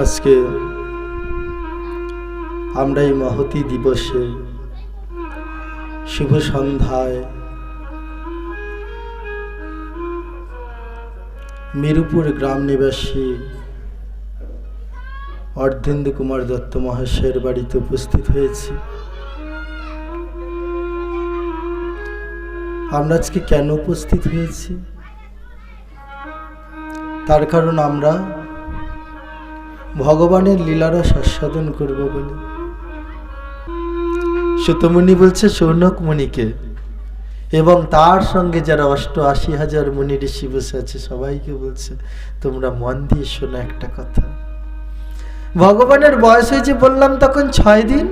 আজকে আমরা এই মহতী দিবসে শুভ সন্ধ্যায় মিরুপুর গ্রাম নিবাসী অর্ধেন্দু কুমার দত্ত মহাশয়ের বাড়িতে উপস্থিত হয়েছি। আমরা আজকে কেন উপস্থিত হয়েছি তার কারণ আমরা ভগবানের লীলারস আস্বাদন করব বলে। সুতমুনি বলছে সৌনক মুনিকে এবং তার সঙ্গে যারা ৮৮,০০০ মুনি ঋষি বসে আছে সবাইকে বলছে তোমরা মন দিয়ে শোনো একটা কথা। ভগবানের বয়স হয়েছে বললাম তখন ৬ দিন।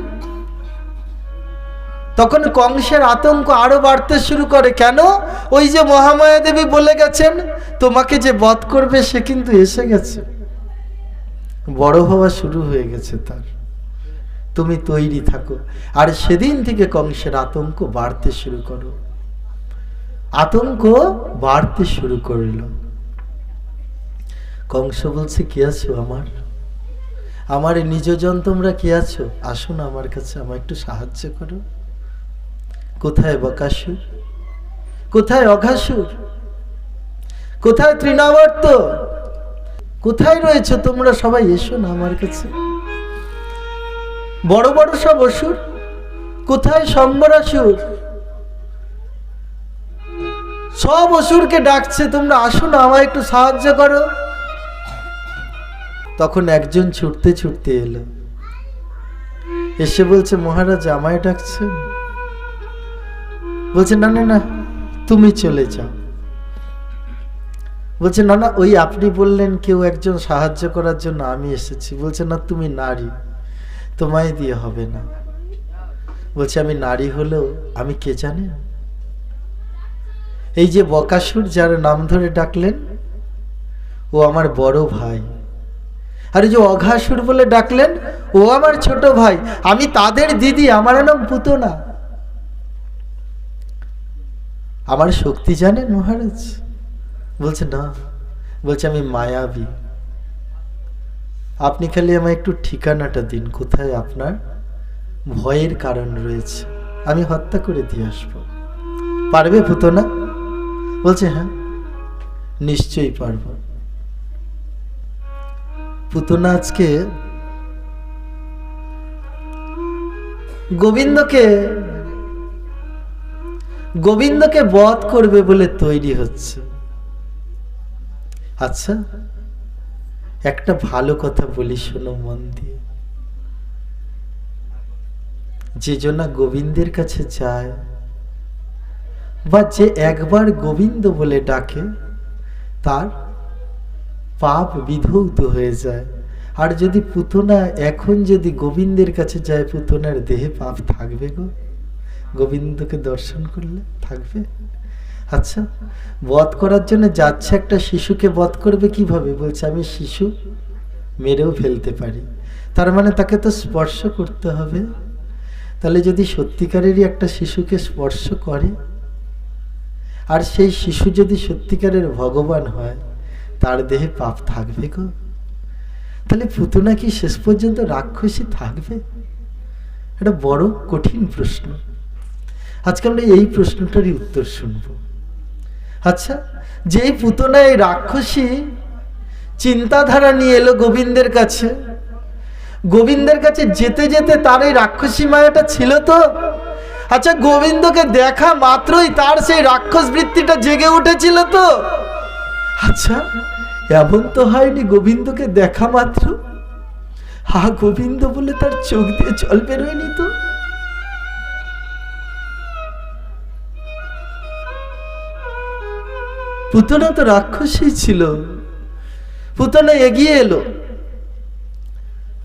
তখন কংসের আতঙ্ক আরো বাড়তে শুরু করে। কেন? ওই যে মহামায়া দেবী বলে গেছেন তোমাকে যে বধ করবে সে কিন্তু এসে গেছে, বড় হওয়া শুরু হয়ে গেছে তার, তুমি তৈরি থাকো। আর সেদিন থেকে কংসের আতঙ্ক বাড়তে শুরু করো, আতঙ্ক বাড়তে শুরু করলো। কংস বলছে কে আছো আমার নিজজন তোমরা কে আছো? আসো না আমার কাছে, আমার একটু সাহায্য করো। কোথায় বকাসুর, কোথায় অঘাসুর, কোথায় তৃণাবর্ত, কোথায় রয়েছে তোমরা সবাই? এসো না আমার কাছে। বড় বড় সব অসুর কোথায়? সম্বরাসুর, সব অসুরকে ডাকছে তোমরা আসো না, আমায় একটু সাহায্য করো। তখন একজন ছুটতে ছুটতে এলো, এসে বলছে মহারাজ আমায় ডাকছেন? বলছে না না না তুমি চলে যাও। বলছে না না ওই আপনি বললেন কেউ একজন সাহায্য করার জন্য আমি এসেছি। বলছে না তুমি নারী, তোমায় দিয়ে হবে না। বলছে আমি নারী হলেও আমি কে জানেন? এই যে বকাসুর যার নাম ধরে ডাকলেন ও আমার বড় ভাই, আর এই যে অঘাসুর বলে ডাকলেন ও আমার ছোট ভাই, আমি তাদের দিদি, আমার নাম পুতনা। আমার শক্তি জানেন মহারাজ? বলছে না। বলছে আমি মায়াবী, আপনি খালি আমায় একটু ঠিকানাটা দিন, কোথায় আপনার ভয়ের কারণ রয়েছে, আমি হত্যা করে দিয়ে আসবো। পারবে পুতনা? বলছে হ্যাঁ নিশ্চয়ই পারব। পুতনা আজকে গোবিন্দকে বধ করবে বলে তৈরি হচ্ছে। আচ্ছা একটা ভালো কথা বলি শোনো মন দিয়ে। যে জনা গোবিন্দের কাছে যায় বা যে একবার গোবিন্দ বলে ডাকে তার পাপ বিধৌত হয়ে যায়। আর যদি পুতনা এখন যদি গোবিন্দের কাছে যায়, পুতনার দেহে পাপ থাকবে গো? গোবিন্দকে দর্শন করলে থাকবে? আচ্ছা বধ করার জন্য যাচ্ছে, একটা শিশুকে বধ করবে কিভাবে? বলছে আমি শিশু মেরেও ফেলতে পারি, তার মানে তাকে তো স্পর্শ করতে হবে। তাহলে যদি সত্যিকারেরই একটা শিশুকে স্পর্শ করে আর সেই শিশু যদি সত্যিকারের ভগবান হয়, তার দেহে পাপ থাকবে গো? তাহলে পুতনা কি শেষ পর্যন্ত রাক্ষসী থাকবে? এটা বড় কঠিন প্রশ্ন। আজকে আমরা এই প্রশ্নটারই উত্তর শুনব। আচ্ছা যেই পুতনা এই রাক্ষসী চিন্তাধারা নিয়ে এলো গোবিন্দের কাছে, গোবিন্দের কাছে যেতে যেতে তার এই রাক্ষসী মায়াটা ছিল তো? আচ্ছা গোবিন্দকে দেখা মাত্রই তার সেই রাক্ষস বৃত্তিটা জেগে উঠেছিল তো? আচ্ছা এমন তো হয়নি গোবিন্দকে দেখা মাত্র হা গোবিন্দ বলে তার চোখ দিয়ে জল বেরোয়নি তো? পুতনা তো রাক্ষসী ছিল। পুতনা এগিয়ে এলো,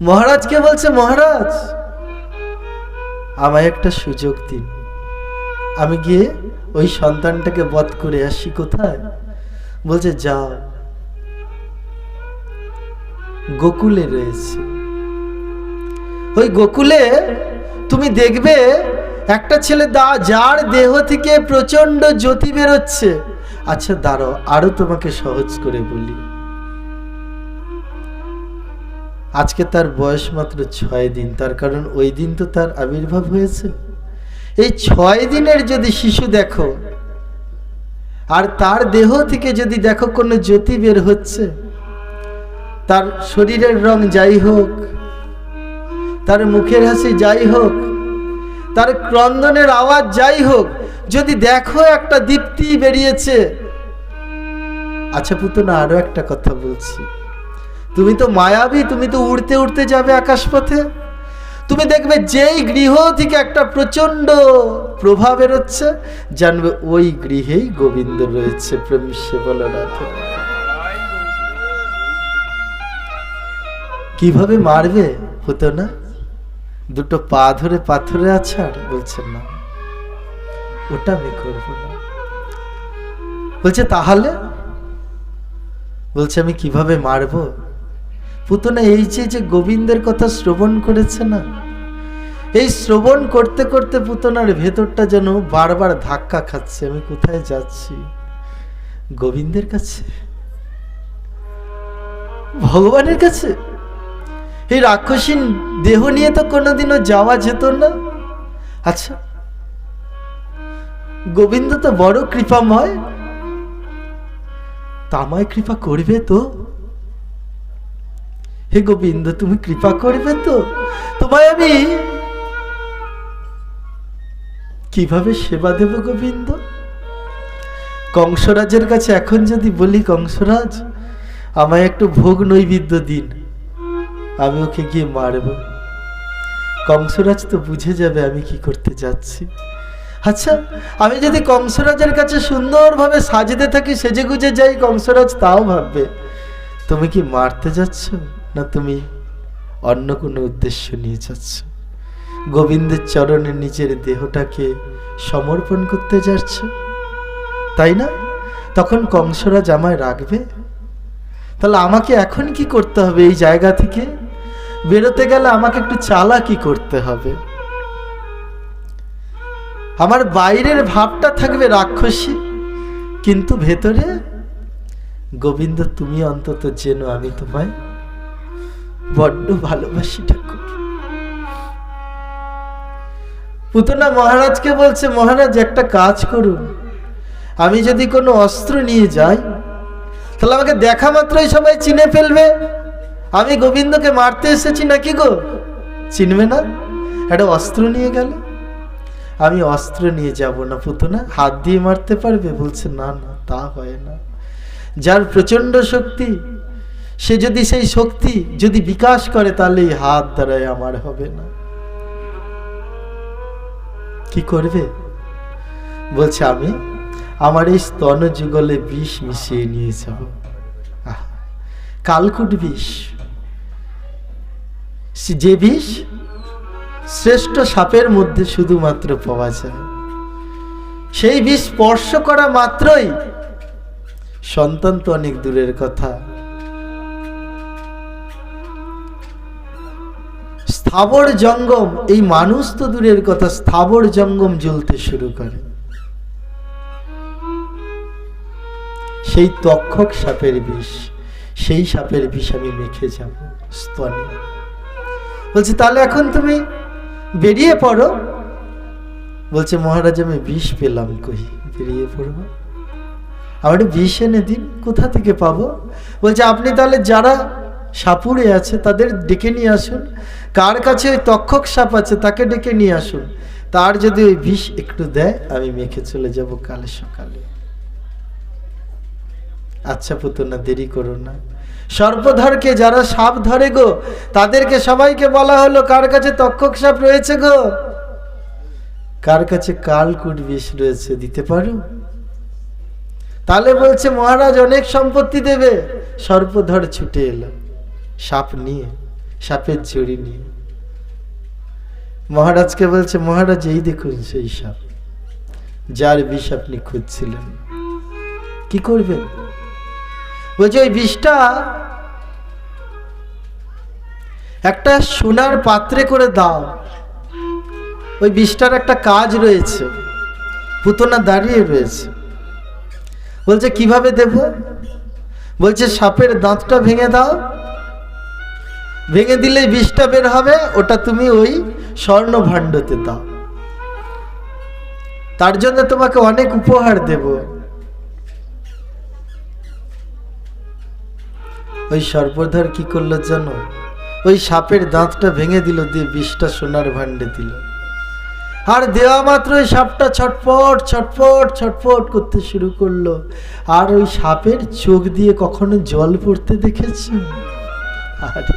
মহারাজকে বলছে মহারাজ আমায় একটা সুযোগ দিন, আমি গিয়ে ওই সন্তানটাকে বধ করে আসি। কোথায়? বলছে যাও, গোকুলে রয়েছে। ওই গোকুলে তুমি দেখবে একটা ছেলে যার দেহ থেকে প্রচন্ড জ্যোতি বেরোচ্ছে। আচ্ছা দাঁড়াও আরো তোমাকে সহজ করে বলি, আজকে তার বয়স মাত্র 6 দিন, তার কারণ ওই দিন তো তার আবির্ভাব হয়েছে। এই 6 দিনের যদি শিশু দেখো, আর তার দেহ থেকে যদি দেখো কোনো জ্যোতি বের হচ্ছে, তার শরীরের রং যাই হোক, তার মুখের হাসি যাই হোক, তার ক্রন্দনের আওয়াজ যাই হোক, যদি দেখো একটা দীপ্তি বেরিয়েছে। আচ্ছা পুতনা, আরো একটা কথা বলছি, তুমি তো মায়াবী, তুমি তো উড়তে উড়তে যাবে আকাশপথে, তুমি দেখবে যেই গৃহ থেকে একটা প্রচন্ড প্রভাব বেরোচ্ছে, জানবে ওই গৃহেই গোবিন্দ রয়েছে। প্রেম সে বলো না। কিভাবে মারবে হতো না? দুটো পা ধরে পাথরে আছাড়? বলছেন না, ওটা আমি করবো না। বলছে তাহলে? বলছে আমি কিভাবে মারবো? পুতনা, এই যে গোবিন্দের কথা শ্রবণ করেছে না, এই শ্রবণ করতে করতে পুতনার ভেতরটা যেন বারবার ধাক্কা খাচ্ছে। আমি কোথায় যাচ্ছি? গোবিন্দের কাছে, ভগবানের কাছে। এই রাক্ষসীন দেহ নিয়ে তো কোনোদিনও যাওয়া যেত না। আচ্ছা, গোবিন্দ তো বড় কৃপাময়, তামায় কৃপা করবে তো? হে গোবিন্দ, তুমি কৃপা করবে তো? তোমায় আমি কিভাবে সেবা দেব গোবিন্দ? কংসরাজের কাছে এখন যদি বলি, কংসরাজ আমায় একটু ভোগ নৈবেদ্য দিন, আমি ওকে গিয়ে মারব, কংসরাজ তো বুঝে যাবে আমি কি করতে যাচ্ছি। আচ্ছা, আমি যদি কংসরাজের কাছে সুন্দরভাবে সাজতে থাকি, সেজে গুজে যাই, কংসরাজ তাও ভাববে তুমি কি মারতে যাচ্ছ, না তুমি অন্য কোনো উদ্দেশ্য নিয়ে যাচ্ছ, গোবিন্দের চরণে নিজের দেহটাকে সমর্পণ করতে যাচ্ছ, তাই না? তখন কংসরাজ আমায় রাখবে? তাহলে আমাকে এখন কি করতে হবে? এই জায়গা থেকে বেরোতে গেলে আমাকে একটু চালাকি করতে হবে। আমার বাইরের ভাবটা থাকবে রাক্ষসী, কিন্তু ভেতরে গোবিন্দ তুমি অন্তত জেনো আমি তোমায় বড্ড ভালোবাসি ঠাকুর। পুতনা মহারাজকে বলছে, মহারাজ একটা কাজ করুন, আমি যদি কোনো অস্ত্র নিয়ে যাই, তাহলে আমাকে দেখা মাত্রই সবাই চিনে ফেলবে আমি গোবিন্দকে মারতে এসেছি নাকি গো? চিনবে না? একটা অস্ত্র নিয়ে গেল। আমি অস্ত্র নিয়ে যাব না পুতনা, হাত দিয়ে মারতে পারবে? বলছে না না, তা হয় না। যার প্রচন্ড শক্তি, সে যদি সেই শক্তি যদি বিকাশ করে, তাহলে এই হাত দ্বারাই আমার হবে না। কি করবে? বলছে আমি আমার এই স্তন যুগলে বিষ মিশিয়ে নিয়ে যাব। কালকুট বিষ, যে বিষ শ্রেষ্ঠ সাপের মধ্যে শুধুমাত্র পাওয়া যায়। সেই বিষ স্পর্শ করা মাত্রই সন্তান তো অনেক দূরের কথা, স্থাবর জঙ্গম, এই মানুষ তো দূরের কথা, স্থাবর জঙ্গম জ্বলতে শুরু করে। সেই তক্ষক সাপের বিষ, সেই সাপের বিষ আমি মেখে যাব স্তনে। বলছে তাহলে এখন তুমি বেরিয়ে পড়ো। বলছে মহারাজ আমি বিষ পেলাম কই, বেরিয়ে পড়বো? আমার বিষ এনে দিন। কোথা থেকে পাবো? বলছে আপনি তাহলে যারা সাপুড়ে আছে তাদের ডেকে নিয়ে আসুন, কার কাছে ওই তক্ষক সাপ আছে তাকে ডেকে নিয়ে আসুন, তার যদি ওই বিষ একটু দেয় আমি মেখে চলে যাব কাল সকালে। আচ্ছা পুতনা, দেরি করো না। সর্পধরকে যারা সাপ ধরে গো, তাদেরকে সবাইকে বলা হলো কার কাছে তক্ষক সাপ রয়েছে গো, কার কাছে কালকুট বিষ রয়েছে, দিতে পারো? তাহলে বলছে মহারাজ অনেক সম্পত্তি দেবে। সর্পধর ছুটে এলো সাপ নিয়ে, সাপের ঝুড়ি নিয়ে। মহারাজকে বলছে মহারাজ এই দেখুন সেই সাপ, যার বিষ আপনি খুঁজছিলেন। কি করবেন? বলছে ওই বিষটা একটা সোনার পাত্রে করে দাও। ওই বিষটার একটা কাজ রয়েছে। পুতনা দাঁড়িয়ে রয়েছে। বলছে কিভাবে দেব? বলছে সাপের দাঁতটা ভেঙে দাও, ভেঙে দিলে বিষটা বের হবে, ওটা তুমি ওই স্বর্ণ ভাণ্ডতে দাও, তার জন্য তোমাকে অনেক উপহার দেব। ওই সর্পধর কি করলো জানো? ওই সাপের দাঁতটা ভেঙে দিল, দিয়ে বিষটা সোনার ভাণ্ডে দিল। আর দেওয়া মাত্র ওই সাপটা ছটফট ছটফট ছটফট করতে শুরু করলো। আর ওই সাপের চোখ দিয়ে কখনো জল পড়তে দেখেছো? আরে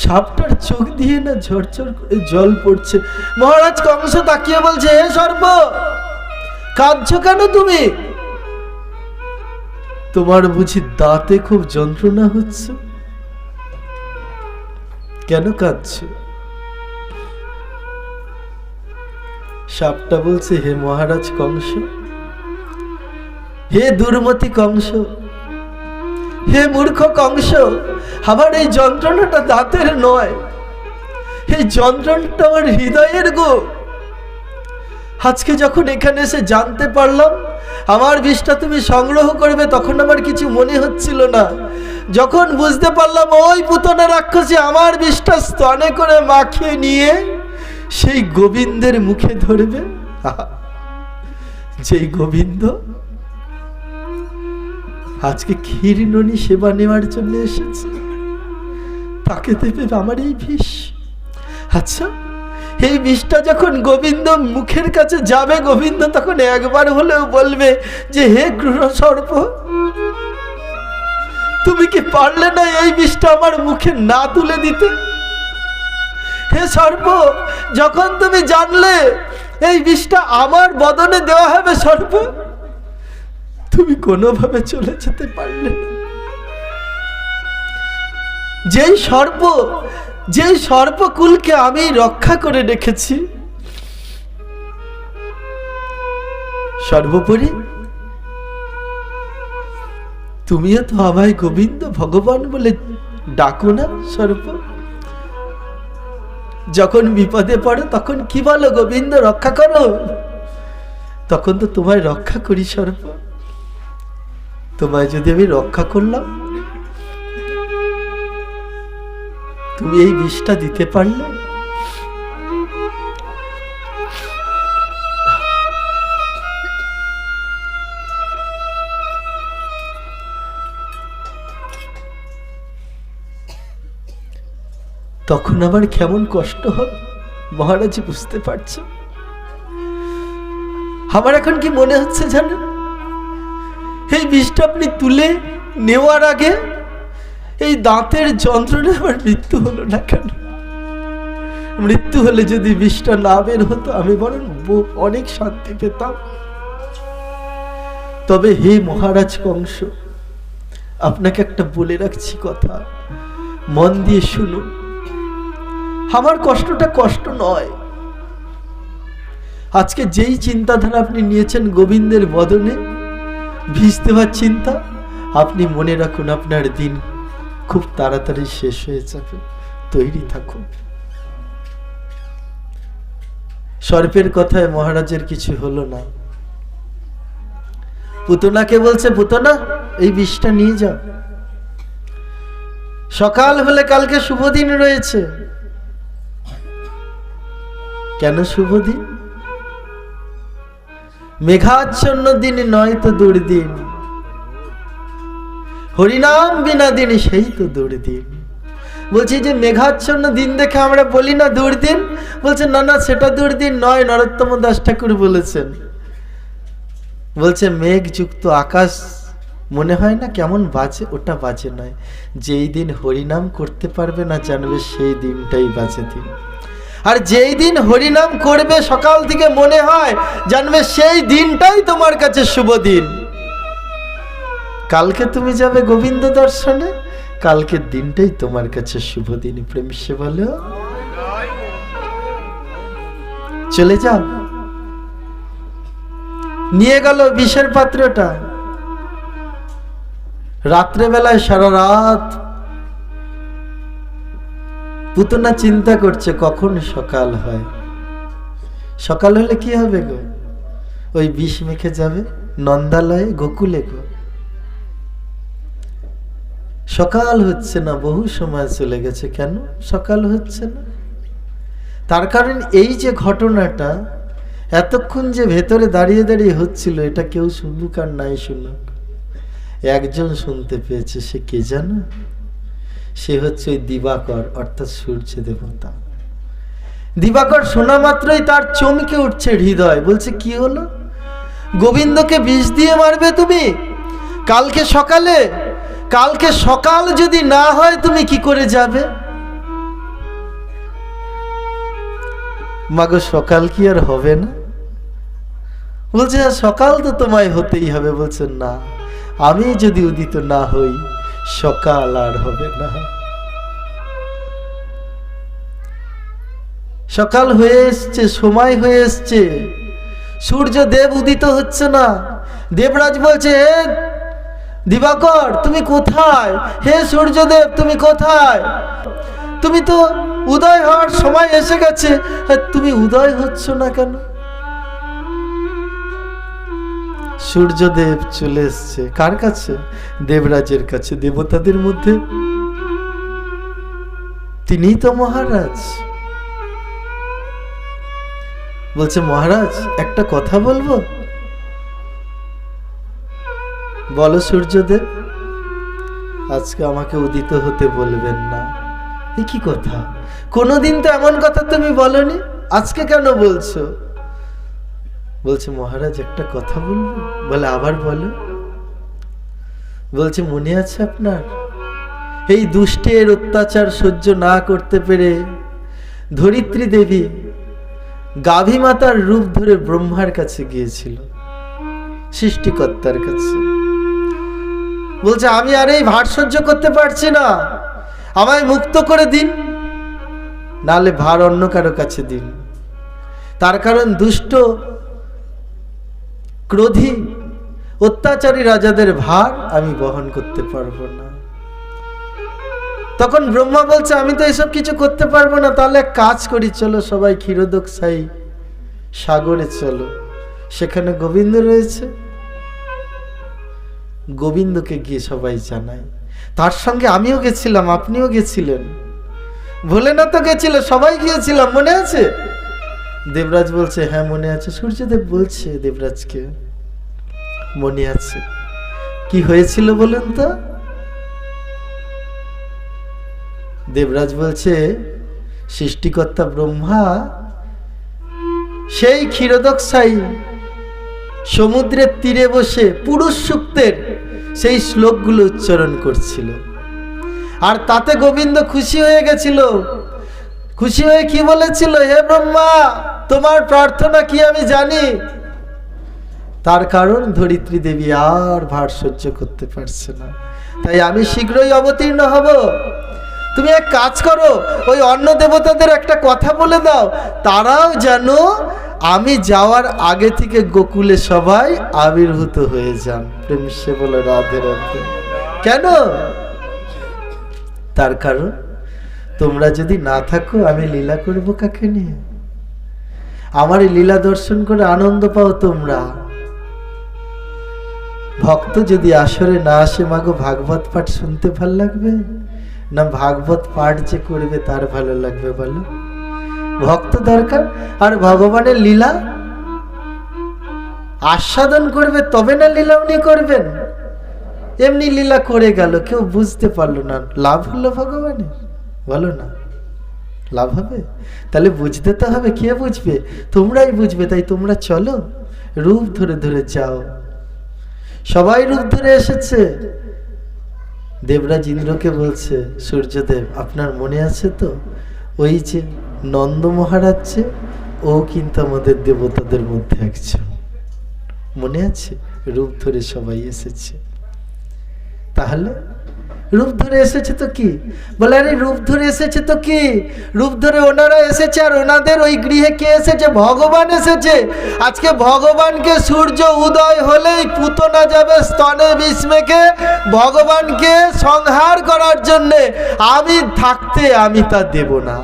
সাপটার চোখ দিয়ে না ঝরঝর করে জল পড়ছে। মহারাজ কংস তাকিয়ে বলছে, হে সর্প, কাঁদছো কেন তুমি? তোমার বুঝি দাঁতে খুব যন্ত্রণা হচ্ছে? কেন কাঁদছো? সাপটা বলছে, হে মহারাজ কংস, হে দুর্মতি কংস, হে মূর্খ কংস, আমার এই যন্ত্রণাটা দাঁতের নয়, এই যন্ত্রণাটা আমার হৃদয়ের গো। আজকে যখন এখানে এসে জানতে পারলাম আমার বিষটা তুমি সংগ্রহ করবে, তখন আমার কিছু মনে হচ্ছিল না। যখন বুঝতে পারলাম ওই পুতনা রাক্ষসী আমার বিষটা স্তনে করে মাখিয়ে নিয়ে সেই গোবিন্দের মুখে ধরবে, যেই গোবিন্দ আজকে ক্ষীরননী সেবা নেওয়ার জন্য এসেছে, তাকে দেবে আমার এই বিষ। আচ্ছা, এই বিষটা যখন গোবিন্দ মুখের কাছে যাবে, গোবিন্দ তখন একবার হলেও বলবে যে, হে ক্রূর সর্প, তুমি কি পারলে না এই বিষটা আমার মুখে না তুলে দিতে? হে সর্প, যখন তুমি জানলে এই বিষটা আমার বদনে দেওয়া হবে, সর্প, তুমি কোনোভাবে চলে যেতে পারলে না। যেই সর্পকুলকে আমি রক্ষা করে রেখেছি, সর্বোপরি তুমিও তো আমায় গোবিন্দ ভগবান বলে ডাকো না সর্প? যখন বিপদে পড়ো তখন কি বলো? গোবিন্দ রক্ষা করো। তখন তো তোমায় রক্ষা করি সর্প। তোমায় যদি আমি রক্ষা করলাম, তুমি এই বিষটা দিতে পারলে? তখন আমার কেমন কষ্ট হবে মহারাজ, বুঝতে পারছো? আমার এখন কি মনে হচ্ছে জানো, এই বিষটা আপনি তুলে নেওয়ার আগে এই দাঁতের যন্ত্রণা আমার মৃত্যু হলো না কেন? মৃত্যু হলে যদি বিষটা না বের হতো, আমি বরং অনেক শান্তি পেতাম। তবে হে মহারাজ কংস, আপনাকে একটা বলে রাখছি কথা, মন দিয়ে শুনুন। আমার কষ্টটা কষ্ট নয়। আজকে যেই চিন্তাধারা আপনি নিয়েছেন গোবিন্দের বদনে বিষ দেওয়ার চিন্তা, আপনি মনে রাখুন আপনার দিন খুব তাড়াতাড়ি শেষ হয়ে যাবে, তৈরি থাকুন। সর্পের কথায় মহারাজের কিছু হলো না। পুতনাকে বলছে, পুতনা, এই বিষটা নিয়ে যাও, সকাল হলে কালকে শুভ দিন রয়েছে। কেন শুভ দিন? মেঘাচ্ছন্ন দিন নয় তো দুর্দিন, হরিনাম বিনা দিন সেই তো দুর্দিন। বলছি যে মেঘাচ্ছন্ন দিন দেখে আমরা বলি না দুর্দিন? বলছে না না, সেটা দুর্দিন নয়, নরোত্তম দাস ঠাকুর বলেছেন। বলছে মেঘযুক্ত আকাশ মনে হয় না কেমন বাজে, ওটা বাজে নয়। যেই দিন হরিনাম করতে পারবে না জানবে সেই দিনটাই বাজে দিন। আর যেই দিন হরিনাম করবে সকাল থেকে মনে হয়, জানবে সেই দিনটাই তোমার কাছে শুভ দিন। কালকে তুমি যাবে গোবিন্দ দর্শনে, কালকের দিনটাই তোমার কাছে শুভ দিন। প্রেম সে বলো, চলে যাও। নিয়ে গেল বিষের পাত্রটা। রাত্রেবেলায় সারা রাত পুতনা চিন্তা করছে কখন সকাল হয়। সকাল হলে কি হবে গো? ওই বিষ মেখে যাবে নন্দালয়ে, গোকুলে গো। সকাল হচ্ছে না, বহু সময় চলে গেছে, কেন সকাল হচ্ছে না? তার কারণ এই যে ঘটনাটা এতক্ষণ যে ভেতরে দাঁড়িয়ে দাঁড়িয়ে হচ্ছিল, এটা কেউ শুনুক আর নাই শুনুক, একজন শুনতে পেয়েছে। সে কে জানো? সে হচ্ছে ওই দিবাকর, অর্থাৎ সূর্য দেবতা। দিবাকর শোনা মাত্রই তার চমকে উঠছে হৃদয়। বলছে, কি হলো? গোবিন্দকে বিষ দিয়ে মারবে তুমি কালকে সকালে? কালকে সকাল যদি না হয় তুমি কি করে যাবে? মাগো, সকাল কি আর হবে না? বলছে, সকাল তো তোমায় হতেই হবে। বলছে, না, আমি যদি উদিত না হই সকাল আর হবে না। সকাল হয়ে এসছে, সময় হয়ে এসছে, সূর্য দেব উদিত হচ্ছে না। দেবরাজ বলছে, হে দিবাকর তুমি কোথায়? হে সূর্যদেব তুমি কোথায়? তুমি তো উদয় হওয়ার সময় এসে গেছে, তুমি উদয় হচ্ছ না কেন? সূর্যদেব চলে এসছে কার কাছে? দেবরাজের কাছে। দেবতাদের মধ্যে তিনিই তো মহারাজ। বলছে, মহারাজ একটা কথা বলবো। বলো সূর্যদেব। আজকে আমাকে উদিত হতে বলবেন না। এ কি কথা? কোনোদিন তো এমন কথা তুমি বলনি, আজকে কেন বলছো? বলছে, মহারাজ একটা কথা বলবো। বলে, আবার বলো। বলছে, মনে আছে আপনার এই দুষ্টের অত্যাচার সহ্য না করতে পেরে ধরিত্রী দেবী গাভী মাতার রূপ ধরে ব্রহ্মার কাছে গিয়েছিল, সৃষ্টিকর্তার কাছে। বলছে, আমি আর এই ভার সহ্য করতে পারছি না, আমায় মুক্ত করে দিন, নালে ভার অন্য কারো কাছে দিন। তার কারণ দুষ্ট ক্রোধী অত্যাচারী রাজাদের ভার আমি বহন করতে পারবো না। তখন ব্রহ্মা বলছে, আমি তো এসব কিছু করতে পারবো না, তাহলে এক কাজ করি, চলো সবাই ক্ষীরোদকসাই সাগরে চলো, সেখানে গোবিন্দ রয়েছে। গোবিন্দকে গিয়ে সবাই জানায়। তার সঙ্গে আমিও গেছিলাম, আপনিও গেছিলেন, ভোলেনাথ গেছিল, সবাই গিয়েছিলাম, মনে আছে? দেবরাজ বলছে, হ্যাঁ মনে আছে। সূর্যদেব বলছে দেবরাজকে, মনে আছে। কি হয়েছিল বলেন তো? দেবরাজ বলছে, সৃষ্টিকর্তা ব্রহ্মা সেই ক্ষীরোদকসাই সমুদ্রের তীরে বসে পুরুষ সূক্তের সেই শ্লোকগুলো উচ্চারণ করছিল, আর তাতে গোবিন্দ খুশি হয়ে গেছিল। খুশি হয়ে কি বলেছিল? হে ব্রহ্মা, তোমার প্রার্থনা কি আমি জানি। তার কারণ ধরিত্রী দেবী আর ভার সহ্য করতে পারছে না, তাই আমি শীঘ্রই অবতীর্ণ হব। তুমি এক কাজ করো, ওই অন্য দেবতাদের একটা কথা বলে দাও, তারাও যেন আমি যাওয়ার আগে থেকে গোকুলে সবাই আবির্ভূত হয়ে যান। প্রেম সে বলে, রাধে রাধে। কেন? তার কারণ তোমরা যদি না থাকো আমি লীলা করব কাকে নিয়ে? আমার লীলা দর্শন করে আনন্দ পাও তোমরা। ভক্ত যদি আসরে না আসে, মাগো ভাগবত পাঠ শুনতে ভাল লাগবে না ভাগবত পাঠ যে করবে তার ভালো লাগবে? বলো। ভক্ত দরকার, আর ভগবানের লীলা আস্বাদন করবে তবে না লীলা উনি করবেন। এমনি লীলা করে গেল, কেউ বুঝতে পারলো না, লাভ হলো ভগবানের? বলো না, লাভ হবে? তাহলে বুঝতে তো হবে। কে বুঝবে? তোমরাই বুঝবে। তাই তোমরা চলো, রূপ ধরে ধরে যাও। সবাই রূপ ধরে এসেছে। দেবরাজ ইন্দ্রকে বলছে, সূর্যদেব আপনার মনে আছে তো ওই যে নন্দ মহারাজ, যে ও কিন্তু আমাদের দেবতাদের মধ্যে একজন, মনে আছে? রূপ ধরে সবাই এসেছে। তাহলে রূপ ধরে এসেছে তো কি? বলে, আরে রূপ ধরে এসেছে তো কি, রূপ ধরে ওনারা এসেছে, আর ওনাদের ওই গৃহে কে এসেছে? ভগবান এসেছে। আজকে ভগবানকে সূর্য উদয় হলেই পুতনা যাবে স্তনে বিষ মেখে ভগবানকে সংহার করার জন্যে। আমি থাকতে আমি তা দেব না,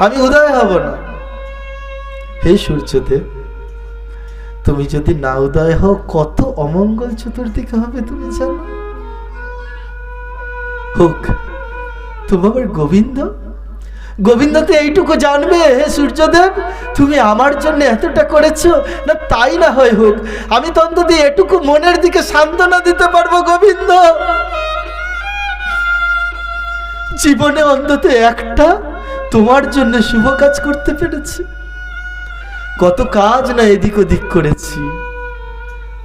আমি উদয় হব না। হে সূর্যদেব, তুমি যদি না উদয় হও কত অমঙ্গল চতুর্দিকে হবে তুমি জানো। হোক তোমার গোবিন্দ, গোবিন্দ তো এইটুকু জানবে, হে সূর্যদেব তুমি আমার জন্য এতটা করেছো, না তাই না হয় হোক, আমি তো অন্তত এটুকু মনের দিকে সান্ত্বনা দিতে পারবো গোবিন্দ, জীবনে অন্তত একটা তোমার জন্য শুভ কাজ করতে পেরেছি। কত কাজ না এদিক ওদিক করেছি,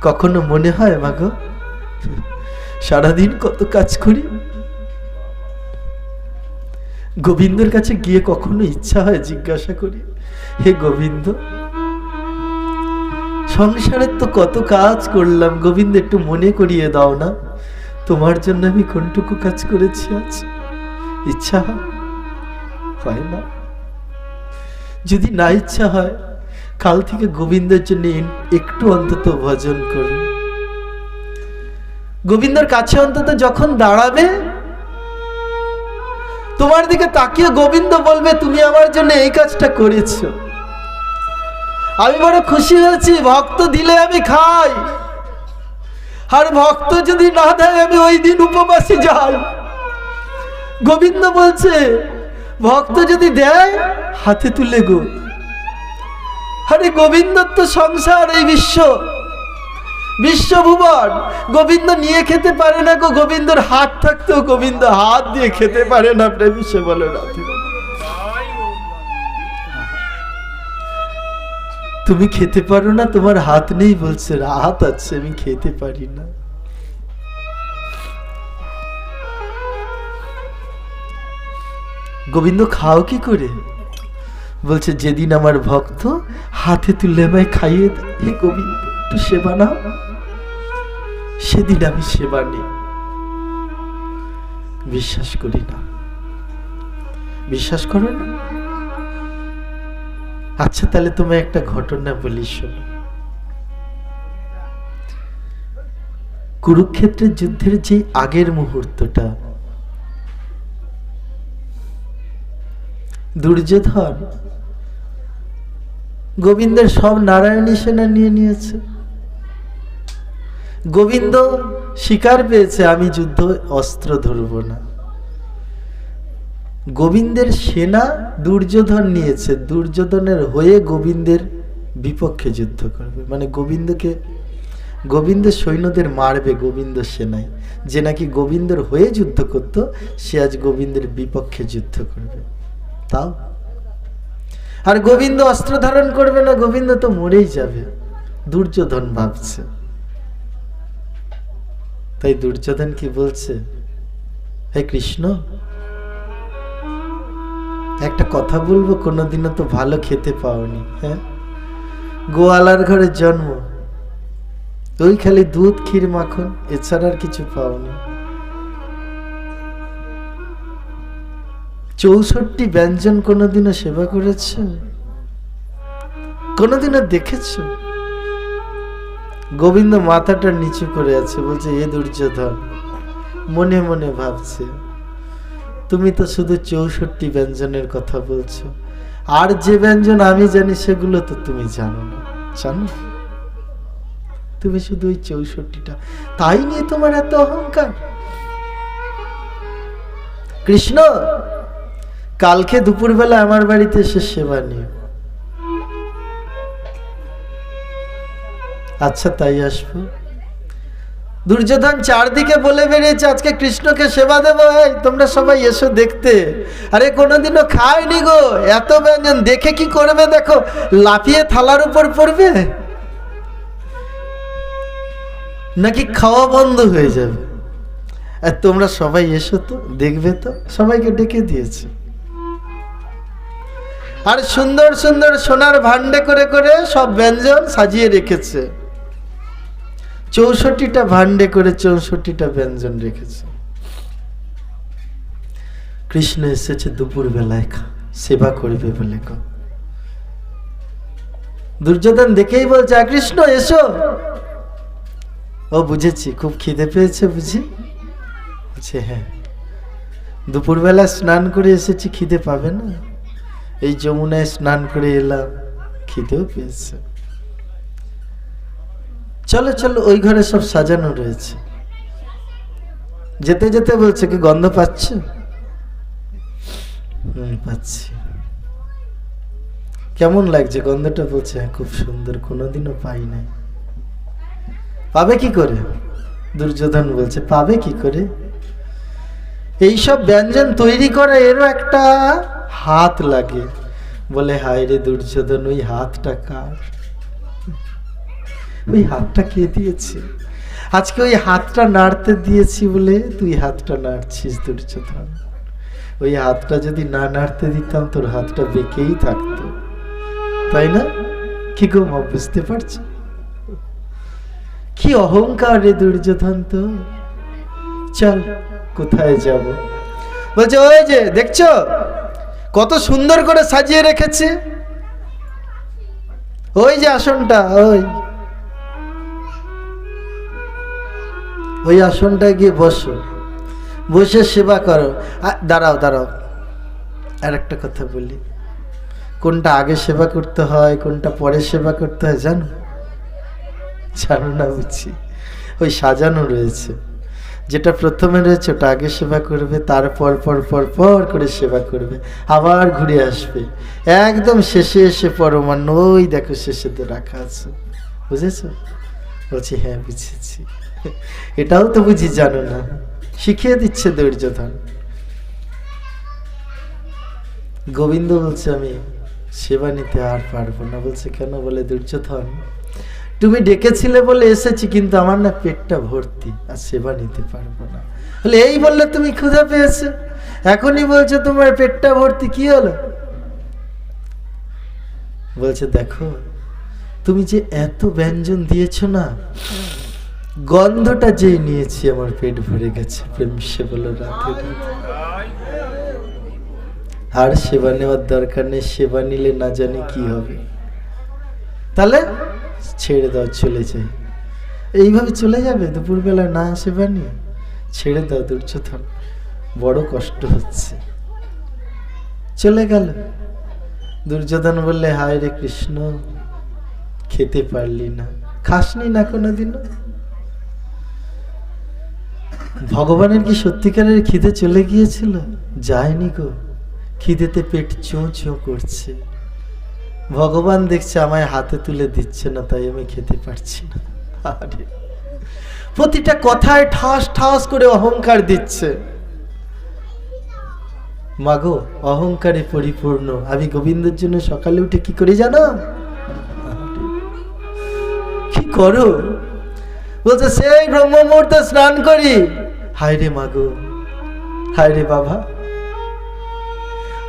কখনো মনে হয় মাগো সারাদিন কত কাজ করি। গোবিন্দর কাছে গিয়ে কখনো ইচ্ছা হয় জিজ্ঞাসা করি, হে গোবিন্দ সংসারের তো কত কাজ করলাম, গোবিন্দ একটু মনে করিয়ে দাও না তোমার জন্য আমি কোনটুকু কাজ করেছি আজ। ইচ্ছা হয় না? যদি না ইচ্ছা হয় কাল থেকে গোবিন্দের জন্য একটু অন্তত ভজন করুন। গোবিন্দর কাছে অন্তত যখন দাঁড়াবে তোমার দিকে তাকিয়ে গোবিন্দ বলবে তুমি আমার জন্য এই কাজটা করেছো, আমি বড় খুশি হয়েছি। ভক্ত দিলে আমি খাই, আর ভক্ত যদি না দেয় আমি ওই দিন উপবাসী যাই। গোবিন্দ বলছে ভক্ত যদি দেয় হাতে তুলে গো। আরে গোবিন্দর তো সংসার, এই বিশ্বভুবন গোবিন্দ নিয়ে খেতে পারে না গো। গোবিন্দর হাত থাকতেও গোবিন্দ হাত দিয়ে খেতে পারে না। প্রেমী সে বলে না, তুমি খেতে পারো না, তোমার হাত নেই বলছে, হাত আছে আমি খেতে পারি না। গোবিন্দ খাও কি করে? বলছে যেদিন আমার ভক্ত হাতে তুলে আমায় খাইয়ে দেয়, হে গোবিন্দ একটু সেবা নাও, সেদিন আমি সেবা নিই। বিশ্বাস করি না, বিশ্বাস করো না? আচ্ছা তাহলে তোমায় একটা ঘটনা বলি শোনো। কুরুক্ষেত্রের যুদ্ধের যে আগের মুহূর্তটা, দুর্যোধন গোবিন্দের সব নারায়ণী সেনা নিয়ে নিয়েছে। গোবিন্দ স্বীকার পেয়েছে আমি যুদ্ধ অস্ত্র ধরব না। গোবিন্দের সেনা দুর্যোধন নিয়েছে, দুর্যোধনের হয়ে গোবিন্দের বিপক্ষে যুদ্ধ করবে, মানে গোবিন্দের সৈন্যদের মারবে গোবিন্দ সেনায়। যে নাকি গোবিন্দর হয়ে যুদ্ধ করত সে আজ গোবিন্দের বিপক্ষে যুদ্ধ করবে। তাও আর গোবিন্দ অস্ত্র ধারণ করবে না, গোবিন্দ তো মরেই যাবে, দুর্যোধন ভাবছে। তাই দুর্যোধন কি বলছে, হে কৃষ্ণ একটা কথা বলবো, কোনোদিনও তো ভালো খেতে পাওনি, হ্যাঁ গোয়ালার ঘরে জন্ম, ওই খালি দুধ ক্ষীর মাখন এছাড়া আর কিছু পাওনি। 64 ব্যঞ্জন কোনোদিনও সেবা করেছ? কোনোদিনও দেখেছ? গোবিন্দ মাথাটা নিচু করে আছে, বলছে এ দুর্যোধন মনে মনে ভাবছে তুমি তো শুধু 64 ব্যঞ্জনের কথা বলছো, আর যে ব্যঞ্জন আমি জানি সেগুলো তো তুমি জানো না। জানো তুমি শুধু ওই 64টা, তাই নিয়ে তোমার এত অহংকার। কৃষ্ণ কালকে দুপুরবেলা আমার বাড়িতে এসে সেবা নিও। আচ্ছা তাই আসবো। দুর্যোধন চারদিকে বলে বেরিয়েছে আজকে কৃষ্ণকে সেবা দেবো, তোমরা সবাই এসো দেখতে। আরে কোনোদিনও খায়নি গো, এত ব্যঞ্জন দেখে কি করবে, দেখো লাফিয়ে থালার উপর পড়বে নাকি খাওয়া বন্ধ হয়ে যাবে। আর তোমরা সবাই এসো তো দেখবে। তো সবাইকে ডেকে দিয়েছে, আর সুন্দর সুন্দর সোনার ভান্ডে করে করে সব ব্যঞ্জন সাজিয়ে রেখেছে। 64টা ভান্ডে করে 64টা ব্যঞ্জন রেখেছে। কৃষ্ণ এসেছে দুপুর বেলায় সেবা করবে বলে। দুর্যোধন দেখেই বলছে কৃষ্ণ এসো। ও বুঝেছি খুব খিদে পেয়েছে বুঝি। বলছে হ্যাঁ, দুপুরবেলা স্নান করে এসেছি, খিদে পাবে না? এই যমুনায় স্নান করে এলাম, খিদেও পেয়েছে। চলো চলো, ওই ঘরে সব সাজানো রয়েছে। যেতে যেতে বলছে, কি গন্ধ পাচ্ছ? পাচ্ছি। কেমন লাগছে গন্ধটা? বলছে হ্যাঁ খুব সুন্দর, কোনোদিনও পাই নাই। পাবে কি করে? দুর্যোধন বলছে পাবে কি করে? এইসব ব্যঞ্জন তৈরি করা এরও একটা হাত লাগে। বলে হায় রে দুর্যোধন, ওই হাতটা কার? ওই হাতটা কে দিয়েছে? আজকে ওই হাতটা নাড়তে দিয়েছি বলে তুই হাতটা নাড়ছিস দুর্যোধন। ওই হাতটা যদি না নাড়তে দিতাম তোর হাতটা বেঁকেই থাকতো, তাই না? কি গো মা, বুঝতে পারছো? কি অহংকার রে দুর্যোধন তো। চল কোথায় যাব? বলছে ওই যে দেখছো কত সুন্দর করে সাজিয়ে রেখেছে, ওই যে আসনটা, ওই আসনটায় গিয়ে বসো, বসে সেবা করো। দাঁড়াও দাঁড়াও, আর একটা কথা বলি, কোনটা আগে সেবা করতে হয় কোনটা পরে সেবা করতে হয় জানো? জানো না বুঝছি। ওই সাজানো রয়েছে, যেটা প্রথমে রয়েছে ওটা আগে সেবা করবে, তারপর পর পর পর করে সেবা করবে, আবার ঘুরে আসবে, একদম শেষে এসে পরমান্ন ওই দেখো শেষে তো রাখা আছে। বুঝেছো? বলছি হ্যাঁ বুঝেছি। এটাও তো বুঝি জানো না, শিখিয়ে দিচ্ছে দুর্যোধন। গোবিন্দ বলছে আমি সেবা নিতে আর পারবো না। বলছে কেন? বলে দুর্যোধন তুমি ডেকেছিলে বলে এসেছি, কিন্তু আমার না পেটটা ভর্তি, আর সেবা নিতে পারবো না। বলে এই বললে তুমি ক্ষুধা পেয়েছে, এখনই বলছো তোমার পেটটা ভর্তি, কি হলো? বলছে দেখো তুমি যে এত ব্যঞ্জন দিয়েছ না, গন্ধটা যে নিয়েছি আমার পেট ভরে গেছে। প্রেম সে বলো রাতে আর সেবা নেওয়ার দরকার নেই, সেবা নিলে না জানি কি হবে। তাহলে ছেড়ে দাও, চলে যাই। এইভাবে চলে যাবে দুপুরবেলা না সেবা নিয়ে? ছেড়ে দাও দুর্যোধন, বড় কষ্ট হচ্ছে। চলে গেল। দুর্যোধন বললে হায় রে কৃষ্ণ, খেতে পারলি না, খাসনি না কোনোদিনও? ভগবানের কি সত্যিকারের খিদে চলে গিয়েছিল? যায়নি গো, খিদেতে পেট চোঁ চোঁ করছে। ভগবান দেখছে আমায় হাতে তুলে দিচ্ছে না, তাই আমি খেতে পারছি না। আরে প্রতিটা কথায় ঠাস ঠাস করে অহংকার দিচ্ছে। মাগো অহংকারে পরিপূর্ণ আমি গোবিন্দের জন্য সকালে উঠে কি করি জানো? কি করো? বলছে সেই ব্রহ্ম মুহূর্তে স্নান করি। হায় রে মাগো, হায় রে বাবা,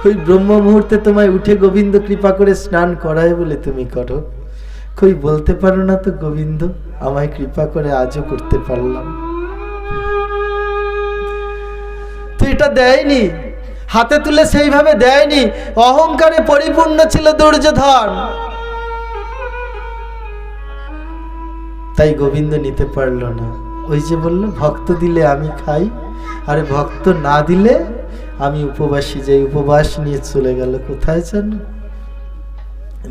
ওই ব্রহ্ম মুহূর্তে তোমায় উঠে গোবিন্দ কৃপা করে স্নান করায় বলে তুমি করো। কই বলতে পারো না তো গোবিন্দ আমায় কৃপা করে আজও করতে পারলাম। তো এটা দেয়নি, হাতে তুলে সেইভাবে দেয়নি, অহংকারে পরিপূর্ণ ছিল দুর্যোধন, তাই গোবিন্দ নিতে পারলো না। ওই যে বললো ভক্ত দিলে আমি খাই, আরে ভক্ত না দিলে আমি উপবাসী যাই। উপবাস নিয়ে চলে গেল কোথায় জানো?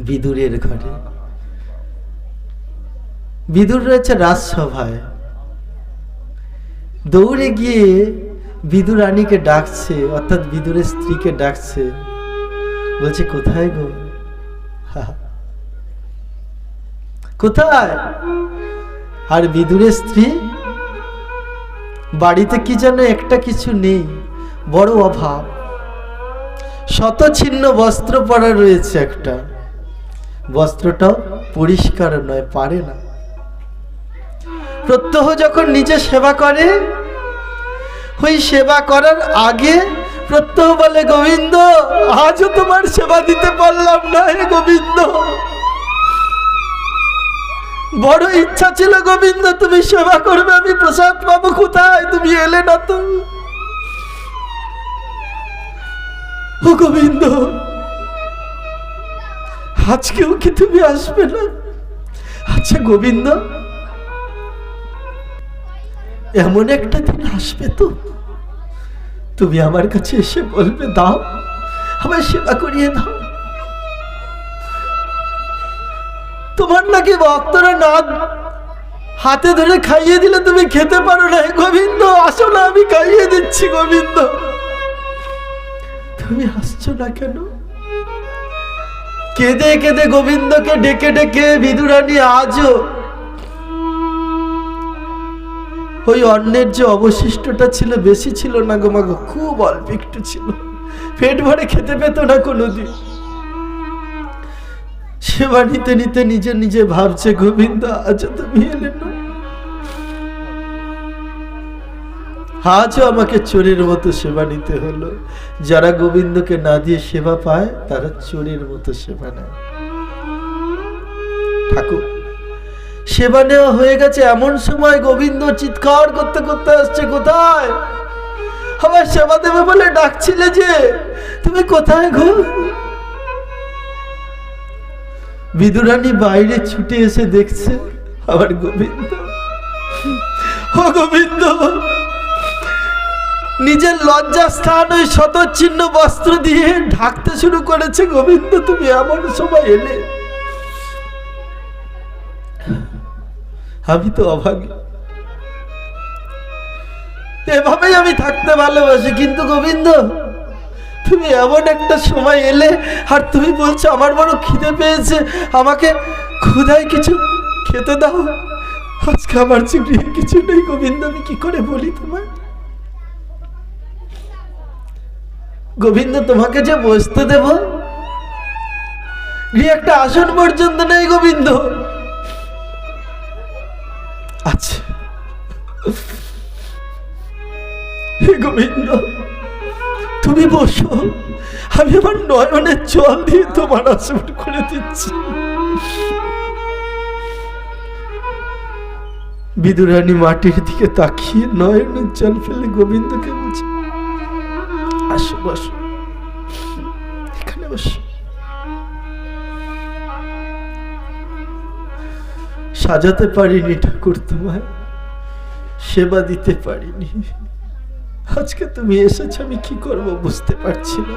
বিদুরের ঘরে। বিদুর রয়েছে রাজসভায়, দৌড়ে গিয়ে বিদুর রানীকে ডাকছে, অর্থাৎ বিদুরের স্ত্রীকে ডাকছে। বলছে কোথায় গো, কোথায়? আর বিদুরের স্ত্রী বাড়িতে কি যেন একটা কিছু নেই, বড় অভাব, শত ছিন্ন বস্ত্র পরা রয়েছে, একটা বস্ত্রটাও পরিষ্কার নয়, পারে না। প্রত্যহ যখন নিজে সেবা করে, ওই সেবা করার আগে প্রত্যহ বলে গোবিন্দ আজও তোমার সেবা দিতে পারলাম না হে গোবিন্দ, বড় ইচ্ছা ছিল গোবিন্দ তুমি সেবা করবে, আমি প্রসাদ পাবো, কোথায় তুমি এলে না তো। ও গোবিন্দ আজকেও কি তুমি আসবে না? আচ্ছা গোবিন্দ এমন একটা দিন আসবে তো তুমি আমার কাছে এসে বলবে দাও আমায় সেবা করিয়ে দাও। তোমার নাকি ভক্তরা না হাতে ধরে খাইয়ে দিলে তুমি খেতে পারো না। গোবিন্দ আসলে আমি খাইয়ে দিচ্ছি। গোবিন্দ তুমি হাসছো না কেন? কেঁদে কেঁদে গোবিন্দকে ডেকে ডেকে বিদুরানী আজও ওই অন্নের যে অবশিষ্টটা ছিল, বেশি ছিল না গো মা গো, খুব অল্প একটু ছিল, পেট ভরে খেতে পেত না কোনোদিন। সেবা নিতে নিতে নিজে নিজে ভাবছে, গোবিন্দ আজও তুমি এলে না, আজও আমাকে চোরের মতো সেবা নিতে হলো। যারা গোবিন্দকে না দিয়ে সেবা পায় তারা চোরের মতো সেবা নেয়। ঠাকুর সেবা নেওয়া হয়ে গেছে, এমন সময় গোবিন্দ চিৎকার করতে করতে আসছে, কোথায়? আমার সেবা দেবে বলে ডাকছিলে যে, তুমি কোথায় গো? বিদুরানী বাইরে ছুটে এসে দেখছে আবার গোবিন্দ। ও গোবিন্দ, নিজের লজ্জা স্থান ওই শতচ্ছিন্ন বস্ত্র দিয়ে ঢাকতে শুরু করেছে। গোবিন্দ তুমি এমন সময় এলে, আমি তো অভাগী, এভাবেই আমি থাকতে ভালোবাসি, কিন্তু গোবিন্দ তুমি এমন একটা সময় এলে আর তুমি বলছো আমার বড় খিদে পেয়েছে, আমাকে ক্ষুধায় কিছু খেতে দাও। আজকে আমার গৃহে কিছু নেই গোবিন্দ, আমি কি করে বলি তোমার? গোবিন্দ তোমাকে যে বসতে দেব, গৃহে একটা আসন পর্যন্ত নেই গোবিন্দ। আচ্ছা গোবিন্দ তুমি বসো, আমি আমার নয়নের জল দিয়ে তোমার আসন করে দিচ্ছি। বিদুরানী মাটির দিকে তাকিয়ে নয়নের জল ফেলে গোবিন্দকে বলছে, আসো বসো, এখানে বসো। সাজাতে পারিনি ঠাকুর, তোমায় সেবা দিতে পারিনি, আজকে তুমি এসেছো, আমি কি করব বুঝতে পারছি না।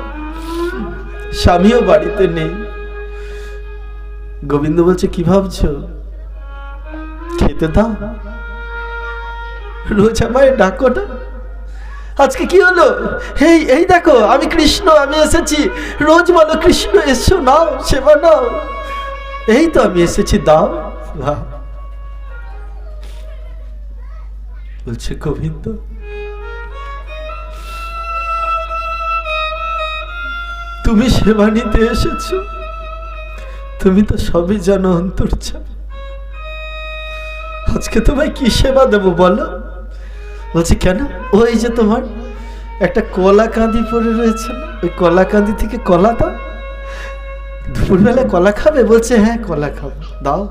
স্বামীও বাড়িতে নেই। গোবিন্দ বলছে, কি ভাবছো? খেতে দাও, রোজ আমায় ডাকো না, আজকে কি হলো? এই দেখো আমি কৃষ্ণ, আমি এসেছি, রোজ বলো কৃষ্ণ এসো, নাও সেবা নাও। এই তো আমি এসেছি, দাও। বলছে, গোবিন্দ তুমি সেবা নিতে এসেছো, তুমি তো সবই জানো অন্তর্যামী, আজকে তোমায় কি সেবা দেবো বলো? বলছে, কেন? ওই যে তোমার একটা কলা কাঁদি পড়ে রয়েছে না, ওই কলা কাঁদি থেকে কলা দাও, দুপুরবেলা কলা খাবে? বলছে, হ্যাঁ কলা খাবো, দাও।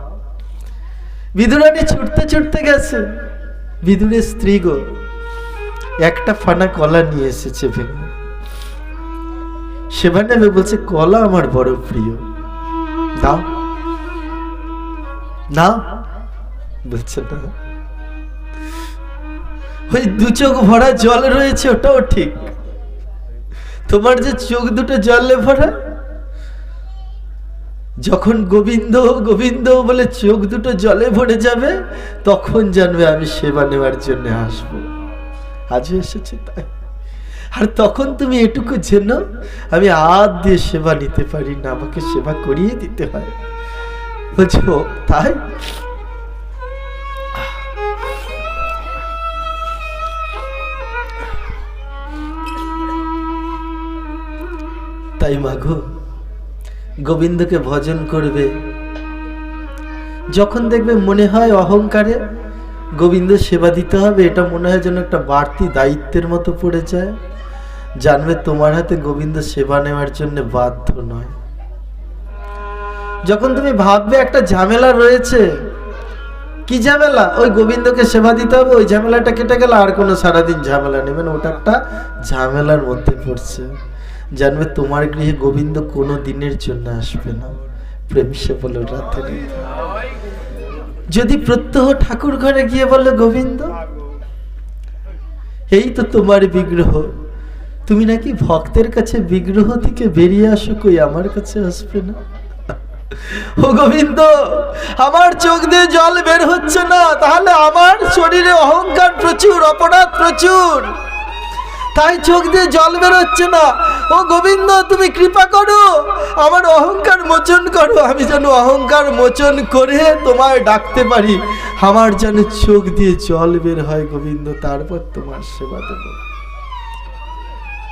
বিদুরানী ছুটতে ছুটতে গেছে, বিদুরের স্ত্রী গো একটা ফানা কলা নিয়ে এসেছে ভেঙে, সেবা নেবে। বলছে, কলা আমার বড় প্রিয়, দাও না। বলছে, না। ওই দু চোখ ভরা জল রয়েছে ওটাও ঠিক, তোমার যে চোখ দুটো জলে ভরা, যখন গোবিন্দ গোবিন্দ বলে চোখ দুটো জলে ভরে যাবে, তখন জানবে আমি সেবা নেওয়ার জন্য আসবো। আজও এসেছে তাই। আর তখন তুমি এটুকু জেনো, আমি হাত দিয়ে সেবা নিতে পারি না, আমাকে সেবা করিয়ে দিতে হয়। বুঝছো? তাই তাই মাগো, গোবিন্দকে ভজন করবে, যখন দেখবে মনে হয় অহংকারে গোবিন্দ সেবা দিতে হবে, এটা মনে হয় যেন একটা বাড়তি দায়িত্বের মতো পড়ে যায়, জানবে তোমার হাতে গোবিন্দ সেবা নেওয়ার জন্য বাধ্য নয়। যখন তুমি ভাববে একটা ঝামেলা রয়েছে, কি ঝামেলা? ওই গোবিন্দকে সেবা দিতে হবে, ওই ঝামেলাটা কেটে গেল, আর কোনো সারাদিন ঝামেলা নেই, মানে ওটা একটা ঝামেলার মধ্যে পড়ছে, জানবে তোমার গৃহে গোবিন্দ কোনো দিনের জন্য আসবে না। প্রেম সে বলো রাতে। যদি প্রত্যহ ঠাকুর ঘরে গিয়ে বলো, গোবিন্দ এই তো তোমার বিগ্রহ, তুমি নাকি ভক্তের কাছে বিগ্রহ থেকে বেরিয়ে আসো, কই আমার কাছে আসবে না? ও গোবিন্দ, আমার চোখ দিয়ে জল বের হচ্ছে না, তাহলে আমার শরীরে অহংকার প্রচুর, অপরাধ প্রচুর, তাই চোখ দিয়ে জল বের হচ্ছে না। ও গোবিন্দ, তুমি কৃপা করো, আমার অহংকার মোচন করো, আমি যেন অহংকার মোচন করে তোমায় ডাকতে পারি, আমার যেন চোখ দিয়ে জল বের হয় গোবিন্দ, তারপর তোমার সেবা দেব।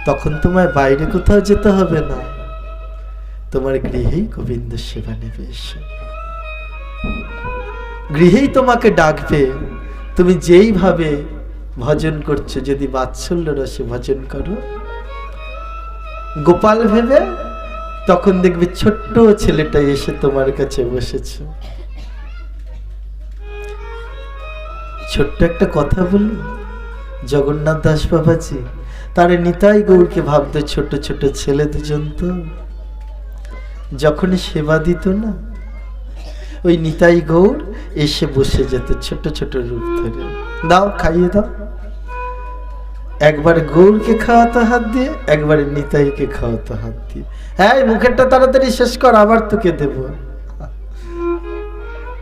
তখন তোমায় বাইরে কোথাও যেতে হবে না, তোমার গৃহেই গোবিন্দ সেবা নেবে এসে, গৃহেই তোমাকে ডাকবে। তুমি যেইভাবে ভজন করছো, যদি বাৎসল্য রসে ভজন করো, গোপাল ভেবে, তখন দেখবে ছোট্ট ছেলেটা এসে তোমার কাছে বসেছে। ছোট্ট একটা কথা বলি, জগন্নাথ দাস বাবাজি তার নিতাই গৌরকে ভাবতো ছোট ছোট ছেলে দুজন, তো যখন সেবা দিত না, ওই নিতাই গৌর এসে বসে যেত ছোট ছোট রূপ ধরে, দাও খাইয়ে দাও। একবার গৌরকে খাওয়াতো হাত দিয়ে, একবার নিতাইকে খাওয়াতো হাত দিয়ে, হ্যাঁ মুখেরটা তাড়াতাড়ি শেষ কর, আবার তোকে দেব।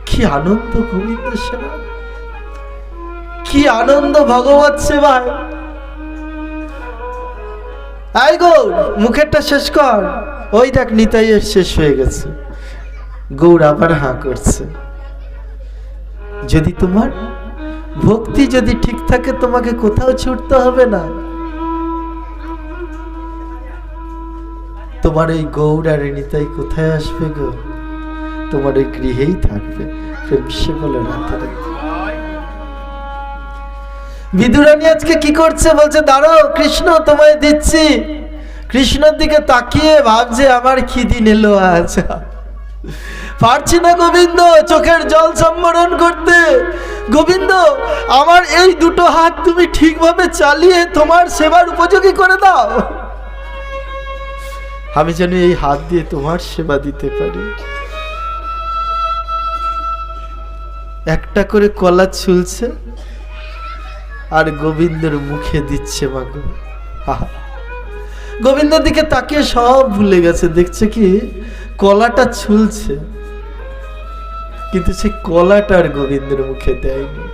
কি আনন্দ গোবিন্দ সেবা, কি আনন্দ ভগবত সেবায়। আয় গৌর, মুখেরটা শেষ কর, ওই দেখ নিতাইয়ের শেষ হয়ে গেছে। গৌর আবার হাঁ করছে। যদি তোমার ভক্তি যদি ঠিক থাকে, তোমাকে কোথাও ছুটতে হবে না, তোমার এই গৌর আর নিতাই কোথায় আসবে গো, তোমার ওই গৃহেই থাকবে। প্রেম সে বলে রাতে রাতে বিদুরানী আজকে কি করছে, বলছে দাঁড়াও কৃষ্ণ তোমায় দিচ্ছি। কৃষ্ণের দিকে তাকিয়ে ভাবছে আমার কি দিন এলো আজ, পারছি না গোবিন্দ চোখের জল সম্বরণ করতে। গোবিন্দ, আমার এই দুটো হাত তুমি ঠিকভাবে চালিয়ে তোমার সেবার উপযোগী করে দাও, আমি যেন এই হাত দিয়ে তোমার সেবা দিতে পারি। একটা করে কলা ছুলছে আর গোবিন্দর মুখে দিচ্ছে। মাগো, গোবিন্দর দিকে তাকিয়ে সব ভুলে গেছে, দেখছে কি কলাটা ছুলছে, কিন্তু সে কলাটা আর গোবিন্দের মুখে দেয়নি।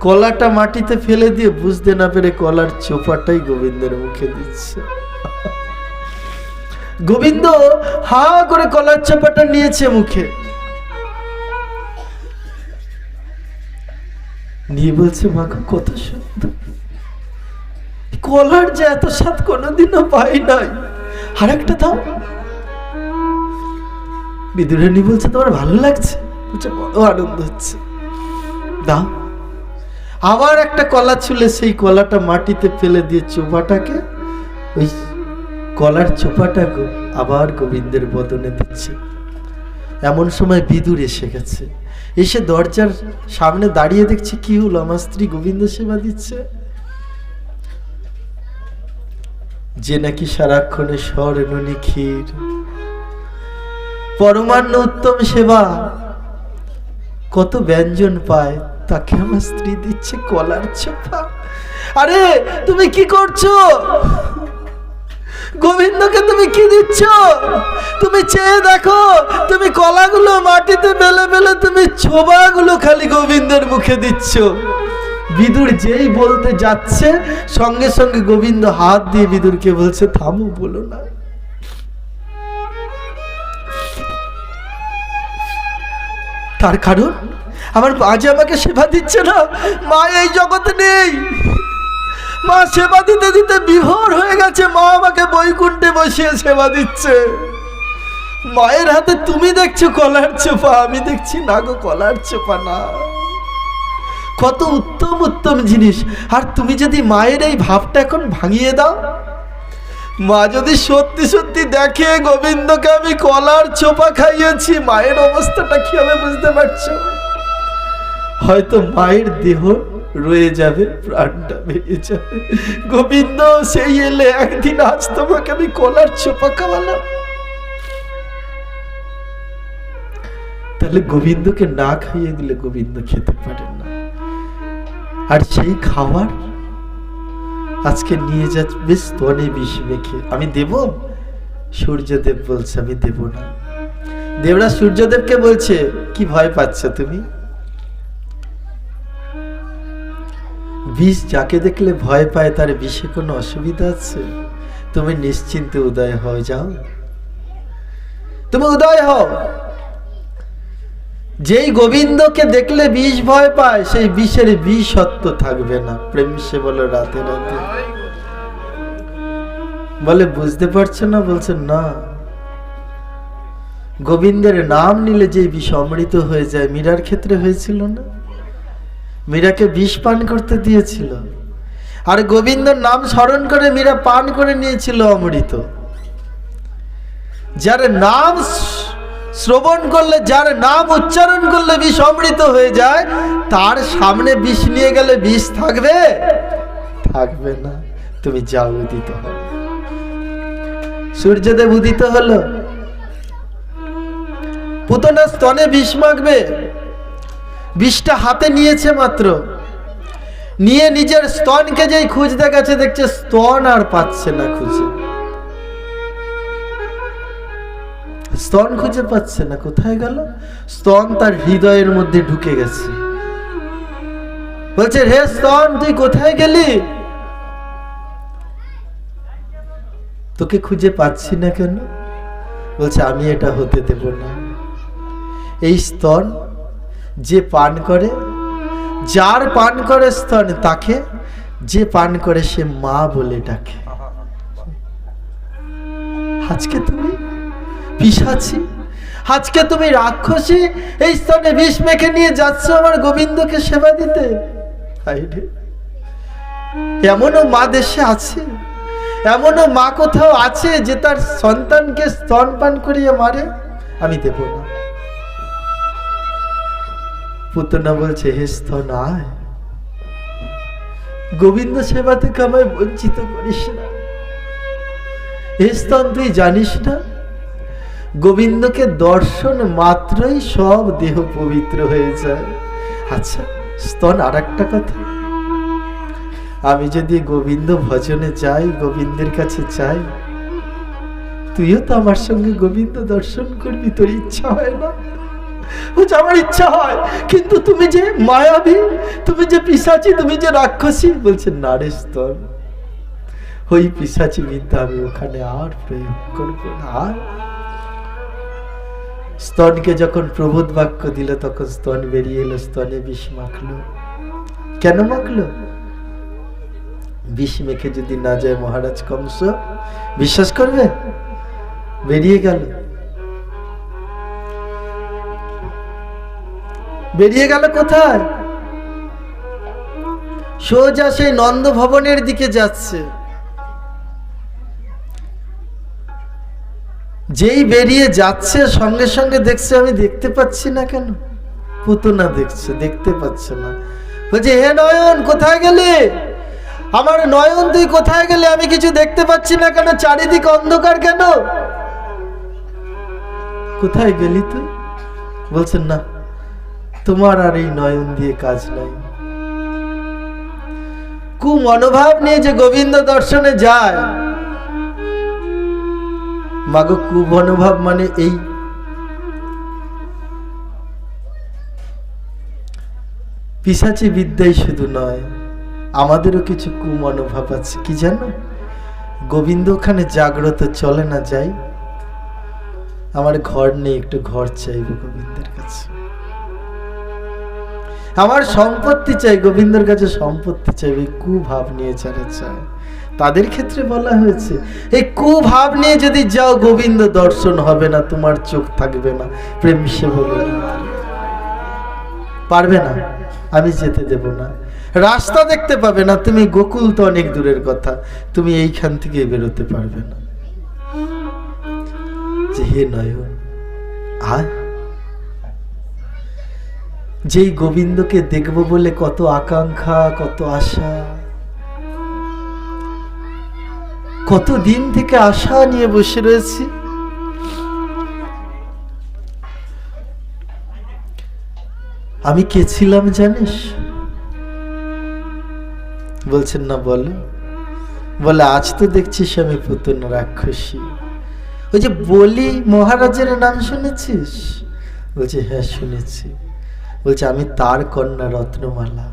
কলাটা মাটিতে ফেলে দিয়ে বুঝতে না পেরে কলার চোপাটাই গোবিন্দের মুখে দিচ্ছে। গোবিন্দ হা করে কলার চোপাটা নিয়েছে মুখে, নিয়ে বলছে মাগো কত সুন্দর, কলার যে এত স্বাদ কোনোদিনও পাই নাই, আর একটা দাও। বিদুরানী বলছে তোমার ভালো লাগছে, বলছে বড় আনন্দ হচ্ছে, দাও। আবার একটা কলা ছুলে সেই কলাটা মাটিতে ফেলে দিয়ে চোপাটাকে, ওই কলার চোপাটাকে আবার গোবিন্দের বদনে দিচ্ছে। এমন সময় বিদুর এসে গেছে, এসে দরজার সামনে দাঁড়িয়ে দেখছে কি হলো, আমার স্ত্রী গোবিন্দ সেবা দিচ্ছে। যে নাকি সারাক্ষণে স্বর্ণ নিখির পরমান্ন উত্তম সেবা কত ব্যঞ্জন পায়, তাকে আমার স্ত্রী দিচ্ছে কলার চোপা। আরে তুমি কি করছো গোবিন্দকে, তুমি কি দিচ্ছ? তুমি চেয়ে দেখো, তুমি কলাগুলো মাটিতে ফেলে ফেলে তুমি ছোবাগুলো খালি গোবিন্দের মুখে দিচ্ছ। বিদুর যেই বলতে যাচ্ছে, সঙ্গে সঙ্গে গোবিন্দ হাত দিয়ে বিদুরকে বলছে থামো, বলো না। তার কারণ আমার আজ আমাকে সেবা দিচ্ছে না, মা এই জগতে নেই, মা সেবা দিতে দিতে বিভোর হয়ে গেছে, মা আমাকে বৈকুণ্ঠে বসিয়ে সেবা দিচ্ছে। মায়ের হাতে তুমি দেখছো কলার চোপা, আমি দেখছি না গো কলার চোপা না। কত উত্তম উত্তম জিনিস, আর তুমি যদি মায়ের এই ভাবটা এখন ভাঙিয়ে দাও, মা যদি সত্যি সত্যি দেখে গোবিন্দকে আমি কলার চোপা খাইয়েছি, মায়ের অবস্থাটা কি হবে বুঝতে পারছো? হয়তো মায়ের দেহ রয়ে যাবে, প্রাণটা বেরিয়ে যাবে। গোবিন্দ সেই এলে একদিন আজ তোমাকে আমি কলার চোপা খাওয়ালাম, তাহলে গোবিন্দকে না খাইয়ে দিলে গোবিন্দ খেতে পারেন না। আর সেই খাবার আজকে নিয়ে যাচ্ছে স্তনে বিষ মেখে, আমি দেব? সূর্যদেব বলছে আমি দেব না। দেবরাজ সূর্যদেবকে বলছে, কি ভয় পাচ্ছ তুমি? বিষ যাকে দেখলে ভয় পায় তার বিষে কোনো অসুবিধা আছে? তুমি নিশ্চিন্তে উদয় হও, যাও, তুমি উদয় হও। যেই গোবিন্দকে দেখলে বিষ ভয় পায়, সেই বিষের বিষত্ব থাকবে না। প্রেম সে বলো রাতে রাতে। বলে বুঝতে পারছো না? বলছে না, গোবিন্দের নাম নিলে যে বিষ অমৃত হয়ে যায়, মীরার ক্ষেত্রে হয়েছিল না? মীরাকে বিষ পান করতে দিয়েছিল, আর গোবিন্দর নাম স্মরণ করে মীরা পান করে নিয়েছিল অমৃত। যার নাম শ্রবণ করলে, যার নাম উচ্চারণ করলে বিষ অমৃত হয়ে যায়, তার সামনে বিষ নিয়ে গেলে বিষ থাকবে? থাকবে না। তুমি যাও, উদিত হও। সূর্যদেব উদিত হলো। পুতনা স্তনে বিষ মাখবে, বিষটা হাতে নিয়েছে মাত্র, নিয়ে নিজের স্তনকে যেই খুঁজতে গেছে, দেখছে স্তন আর পাচ্ছে না খুঁজে। স্তন খুঁজে পাচ্ছে না, কোথায় গেল? স্তন তার হৃদয়ের মধ্যে ঢুকে গেছে। বলছে, হে স্তন, তুই কোথায় গেলি? তোকে খুঁজে পাচ্ছি না কেন? বলছে, আমি এটা হতে দেব না। এই স্তন যে পান করে, যার পান করে স্তন, তাকে যে পান করে সে মা বলে ডাকে। আজকে তুমি পিশাচী, আজকে তুমি রাক্ষসী, এই স্তনে বিষ মেখে নিয়ে যাচ্ছ আমার গোবিন্দকে সেবা দিতে। এমনও মা দেশে আছে, এমনও মা কোথাও আছে যে তার সন্তানকে স্তন পান করিয়ে মারে? আমি দেব না। পুতনা বলছে, হে স্তন আয়, গোবিন্দ সেবা থেকে আমায় বঞ্চিত করিস না। হে স্তন, তুই জানিস না, গোবিন্দকে দর্শন মাত্রই সব দেহ পবিত্র হয়ে যায়। আচ্ছা স্তন, আর একটা কথা, আমি যদি গোবিন্দ ভজনে যাই, গোবিন্দের কাছে যাই, তুইও তো আমার সঙ্গে গোবিন্দ দর্শন করবি, তোর ইচ্ছা হয় না? বলছে, আমার ইচ্ছা হয়, কিন্তু তুমি যে মায়াবী, তুমি যে পিশাচী, তুমি যে রাক্ষসী। বলছে, না রে স্তন, ওই পিশাচী বিদ্যা আমি ওখানে আর প্রয়োগ করব না। স্তনকে যখন প্রবোধ বাক্য দিল, তখন স্তন বেরিয়ে এলো, স্তনে বিষ মাখলো। কেন মাখলো? বিষ মেখে যদি না যায় মহারাজ কংস, বিশ্বাস করবে? বেরিয়ে গেল। বেরিয়ে গেল কোথায়? সোজা সেই নন্দ ভবনের দিকে যাচ্ছে। যেই বেরিয়ে যাচ্ছে, সঙ্গে সঙ্গে দেখছে, আমি দেখতে পাচ্ছি না কেন? পুতনা দেখছে, দেখতে পাচ্ছে না। বলছে, হে নয়ন, কোথায় গেলে? আমার নয়ন, তুই কোথায় গেলে? আমি কিছু দেখতে পাচ্ছি না কেন? চারিদিকে অন্ধকার কেন? কোথায় গেলি তুই? বলছেন, না, তোমার আর এই নয়ন দিয়ে কাজ নাই। কু মনোভাব নিয়ে যে গোবিন্দ দর্শনে যায়, মাগো, কু মনোভাব মানে এই পিশাচী বিদ্যাই শুধু নয়, আমাদেরও কিছু কু মনোভাব আছে। কি জানো? গোবিন্দ ওখানে জাগ্রত, চলে না যাই, আমার ঘর নেই, একটু ঘর চাইব গোবিন্দের কাছে। আমার সম্পত্তি চাই, গোবিন্দের কাছে সম্পত্তি চাইবে। কুভাব নিয়ে যারা চায়, তাদের ক্ষেত্রে বলা হয়েছে, এই কুভাব নিয়ে যদি যাও, গোবিন্দ দর্শন হবে না, তোমার চোখ থাকবে না। প্রেম সে বলে পারবে না, আমি যেতে দেব না। রাস্তা দেখতে পাবে না তুমি, গোকুল তো অনেক দূরের কথা, তুমি এইখান থেকে বেরোতে পারবে না। যে হে নয়ন আয়, যেই গোবিন্দকে দেখব বলে কত আকাঙ্ক্ষা, কত আশা, কত দিন থেকে আশা নিয়ে বসে রয়েছি। আমি কে ছিলাম জানিস? বলছেন, না বলো। বলে, আজ তো দেখছিস আমি পুতনা রাক্ষসী, ওই যে বলি মহারাজের নাম শুনেছিস? বলছে হ্যাঁ শুনেছি। বলছে আমি তার কন্যা রত্নমালা।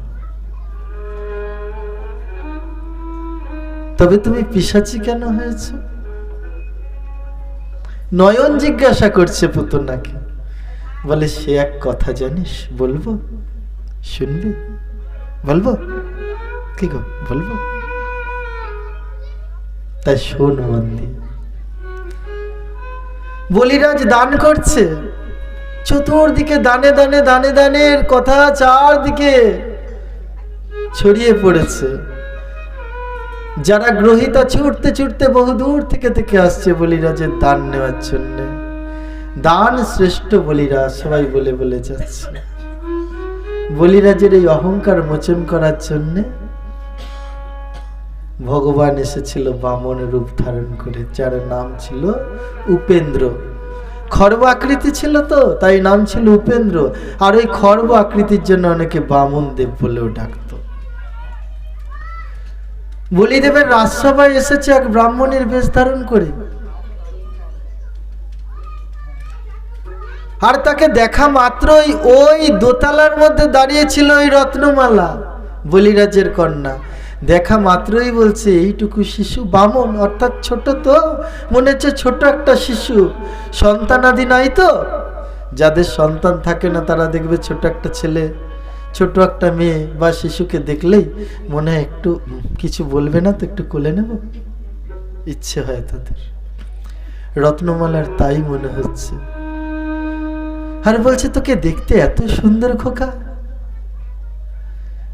তবে তুমি পিশাচি কেন হয়েছ? নয়ন জিজ্ঞাসা করছে পুতনাকে। বলে সে এক কথা জানিস, বলবো? শুনবি? বলবো? কি গো বলবো? তাই শোন মন দিয়ে। বলিরাজ দান করছে, চতুর্দিকে দানে দানে দানে দানের কথা চারদিকে ছড়িয়ে পড়েছে। যারা গ্রহিতা ছুটতে ছুটতে বহু দূর থেকে থেকে আসছে বলিরাজের দান নেওয়ার জন্য। দান শ্রেষ্ঠ বলিরাজ সবাই বলে বলে যাচ্ছে। বলিরাজের এই অহংকার মোচন করার জন্য ভগবান এসেছিল বামন রূপ ধারণ করে, যার নাম ছিল উপেন্দ্র। খর্ব আকৃতি ছিল তো, তাই নাম ছিল উপেন্দ্র। আর ওই খর্ব আকৃতির জন্য অনেকে বামন দেব বলেও ডাকত। বলিদেবের রাজসভায় এসেছে এক ব্রাহ্মণের বেশ ধারণ করে, আর তাকে দেখা মাত্রই ওই দোতলার মধ্যে দাঁড়িয়েছিল ওই রত্নমালা, বলিরাজের কন্যা। দেখা মাত্রই বলছে এইটুকু শিশু, বামন অর্থাৎ ছোট, তো মনে হচ্ছে ছোট একটা শিশু, সন্তানাদি নাই তো। যাদের সন্তান থাকে না তারা দেখবে ছোট একটা ছেলে, ছোট একটা মেয়ে বা শিশুকে দেখলেই মনে হয় একটু কিছু বলবে না তো একটু কোলে নেব, ইচ্ছে হয় তাদের। রত্নমালার তাই মনে হচ্ছে। আর বলছে তোকে দেখতে এত সুন্দর খোকা,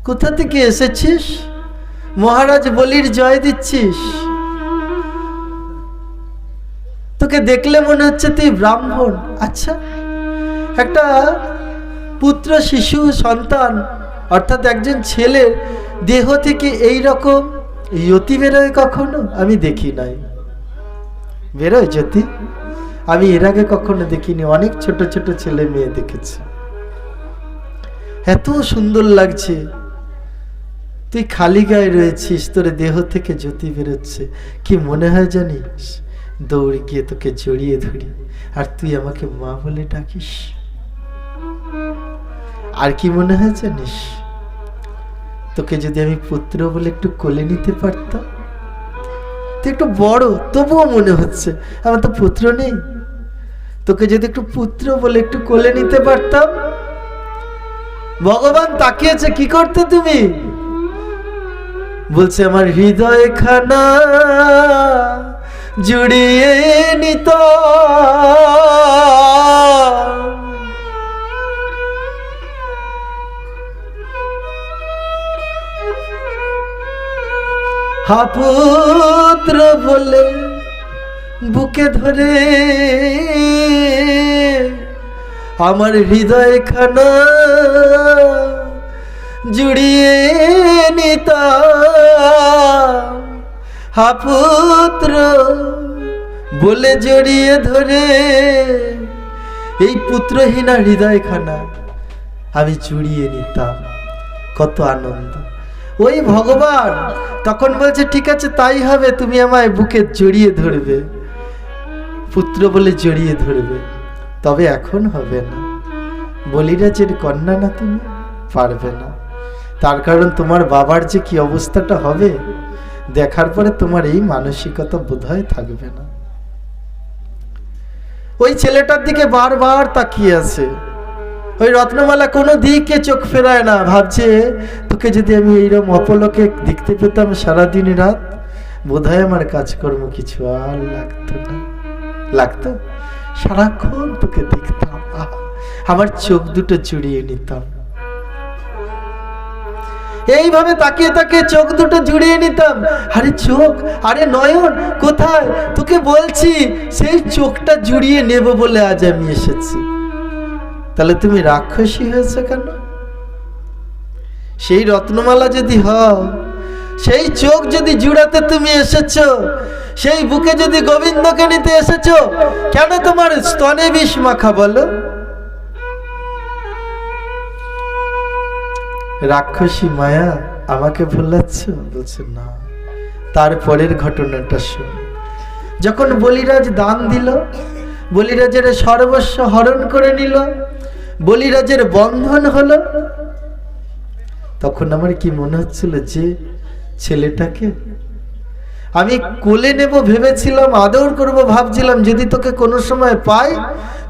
কোথা থেকে এসেছিস? মহারাজ বলির জয় দিচ্ছিস? তোকে দেখলে মনে হচ্ছে তুই ব্রাহ্মণ। আচ্ছা, একটা পুত্র শিশু সন্তান অর্থাৎ একজন ছেলের দেহ থেকে এই রকম জ্যোতি বেরোয় কখনো? আমি দেখি নাই। বেরোয় জ্যোতি? আমি এর আগে কখনো দেখিনি। অনেক ছোট ছোট ছেলে মেয়ে দেখেছি। এত সুন্দর লাগছে। তুই খালি গায়ে রয়েছিস, তোর দেহ থেকে জ্যোতি বেরোচ্ছে। কি মনে হয় জানিস? দৌড়ে গিয়ে তোকে জড়িয়ে ধরি, আর তুই আমাকে মা বলে ডাকিস। আর কি মনে হয় জানিস? তোকে যদি আমি পুত্র বলে একটু কোলে নিতে পারতাম। তুই একটু বড়, তবুও মনে হচ্ছে আমার তো পুত্র নেই। তোকে যদি একটু পুত্র বলে একটু কোলে নিতে পারতাম। ভগবান তাকিয়েছে, কি করতে তুমি? বলছে আমার হৃদয় খানা জুড়িয়ে নিত, হা পুত্র বলে বুকে ধরে আমার হৃদয় খানা জুড়িয়ে নিতা, হা পুত্র বলে জড়িয়ে ধরে এই পুত্রহীনা হৃদয় খানা আমি জুড়িয়ে নিতাম। কত আনন্দ! ওই ভগবান তখন বলছে ঠিক আছে তাই হবে, তুমি আমায় বুকে জড়িয়ে ধরবে, পুত্র বলে জড়িয়ে ধরবে। তবে এখন হবে না, বলিরাজের কন্যা না, তুমি পারবে না। তার কারণ তোমার বাবার যে কি অবস্থাটা হবে দেখার পরে তোমার এই মানসিকতা বোধহয় থাকবে না। ওই ছেলেটার দিকে বারবার তাকিয়ে আছে। ওই রত্নমালা কোনো দিকে চোখ ফেরায় না, ভাবছে তোকে যদি আমি এইরকম অপলকে দেখতে পেতাম সারাদিন রাত, বোধহয় আমার কাজকর্ম কিছু আর লাগতো না। লাগতো? সারাক্ষণ তোকে দেখতাম, আমার চোখ দুটো জুড়িয়ে নিতাম। এইভাবে তাকিয়ে তাকিয়ে চোখ দুটো জুড়িয়ে নিতাম। আরে চোখ, আরে নয়ন কোথায়? তোকে বলছি সেই চোখটা জুড়িয়ে নেব বলে আজ আমি এসেছি। তাহলে তুমি রাক্ষসী হয়েছে কেন? সেই রত্নমালা যদি হও, সেই চোখ যদি জুড়াতে তুমি এসেছো, সেই বুকে যদি গোবিন্দকে নিতে এসেছো, কেন তোমার স্তনে বিষ মাখা বলো? রাক্ষসী মায়া আমাকে ভোলাচ্ছ? বলছে না। তারপরের ঘটনাটা শোন। যখন বলিরাজ দান দিল, বলিরাজের সর্বস্ব হরণ করে নিল, বলিরাজের বন্ধন হলো, তখন আমার কি মনে হচ্ছিল যে ছেলেটাকে আমি কোলে নেব ভেবেছিলাম, আদর করব ভাবছিলাম, যদি তোকে কোনো সময় পাই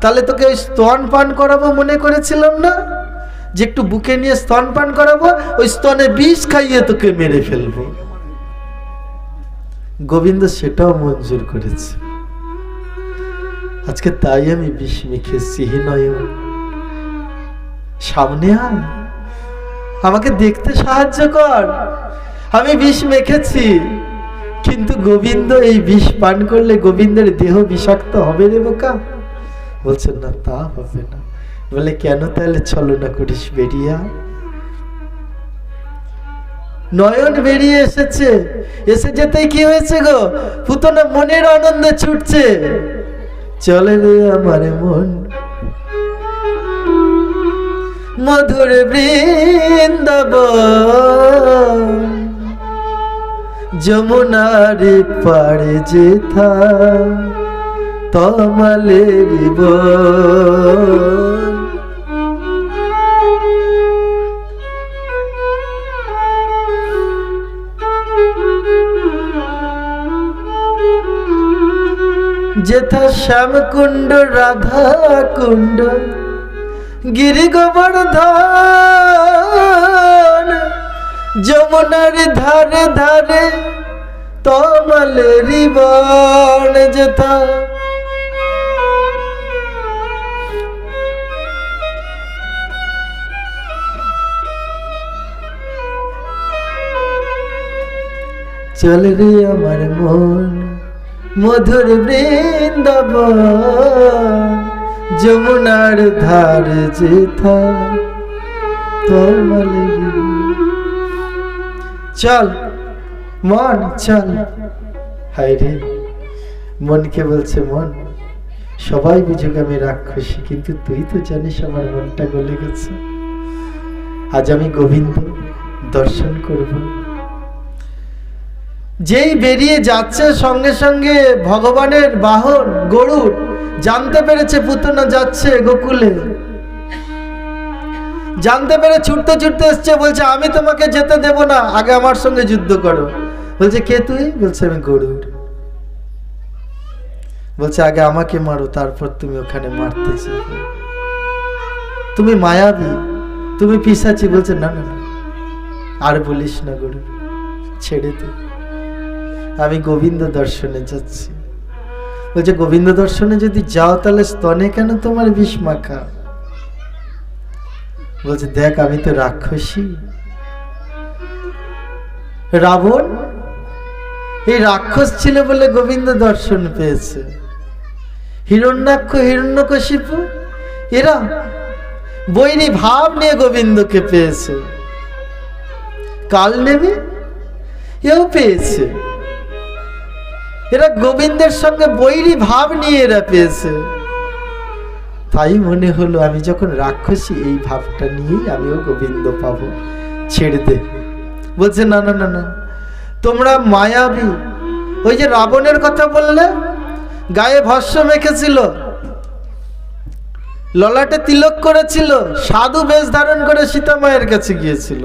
তাহলে তোকে ওই স্তন পান করাবো মনে করেছিলাম না, যে একটু বুকে নিয়ে স্তন পান করাবো, ওই স্তনে বিষ খাইয়ে তোকে মেরে ফেলবো। গোবিন্দ সেটাও মঞ্জুর করেছে। আজকে তাই আমি বিষ মেখেছি। হে নয়ন, সামনে আয়, আমাকে দেখতে সাহায্য কর, আমি বিষ মেখেছি। কিন্তু গোবিন্দ এই বিষ পান করলে গোবিন্দের দেহ বিষাক্ত হবে রে বোকা? বলছেন না, তা হবে না। বলে কেন? তাহলে ছলনা করিস, বেরিয়া। নয়ন বেরিয়ে এসেছে, এসে যেতেই কি হয়েছে গো? পুতনা মনের আনন্দে ছুটছে, চলে রে আমার মন মধুর বৃন্দাবন, যমুনার পাড়ে যেথা তমালের বন। যেথা শ্যামকুণ্ড, রাধা কুণ্ড, গিরি গোবর্ধন, যমুনার ধারে ধারে তমালের বন। যেথা চল রে আমার মন মধুর বৃন্দাবন, যমুনার ধারে যেথা তমালের। চল মন চল। হায় রে, মনকে বলছে, মন সবাই বুঝুক আমি রাক্ষসী, কিন্তু তুই তো জানিস আমার মনটা গলে গেছে। আজ আমি গোবিন্দ দর্শন করব। যেই বেরিয়ে যাচ্ছে সঙ্গে সঙ্গে ভগবানের বাহন গরুড় জানতে পেরেছে পুতনা যাচ্ছে গোকুলে, জানতে পেরে ছুটতে ছুটতে এসছে, বলছে আমি তোমাকে যেতে দেব না, আগে আমার সঙ্গে যুদ্ধ করো। বলছে কে তুই? বলছে আমি গরুড়। বলছে আগে আমাকে মারো, তারপর তুমি ওখানে মারতে যাবে। তুমি মায়াবী, তুমি পিশাচি। বলছে না না, আর বলিস না গরুড়, ছেড়ে দে, আমি গোবিন্দ দর্শনে যাচ্ছি। বলছে গোবিন্দ দর্শনে যদি যাও তাহলে স্তনে কেন তোমার বিষ মাখা? বলছে দেখ আমি তো রাক্ষসী। রাবণ এই রাক্ষস ছিল বলে গোবিন্দ দর্শন পেয়েছে। হিরণ্যাক্ষ, হিরণ্যকশিপু এরা বৈরী ভাব নিয়ে গোবিন্দকে পেয়েছে। কাল নেবে এও পেয়েছে। এরা গোবিন্দের সঙ্গে বৈরী ভাব নিয়ে এরা পেয়েছে। তাই মনে হলো আমি যখন রাক্ষসী, এই ভাবটা নিয়েই আমিও গোবিন্দ পাবো, ছেড়ে দে। বলছে না না না না, তোমরা মায়াবী। ওই যে রাবণের কথা বললে, গায়ে ভস্ম মেখেছিল, ললাটে তিলক করেছিল, সাধু বেশ ধারণ করে সীতা মায়ের কাছে গিয়েছিল।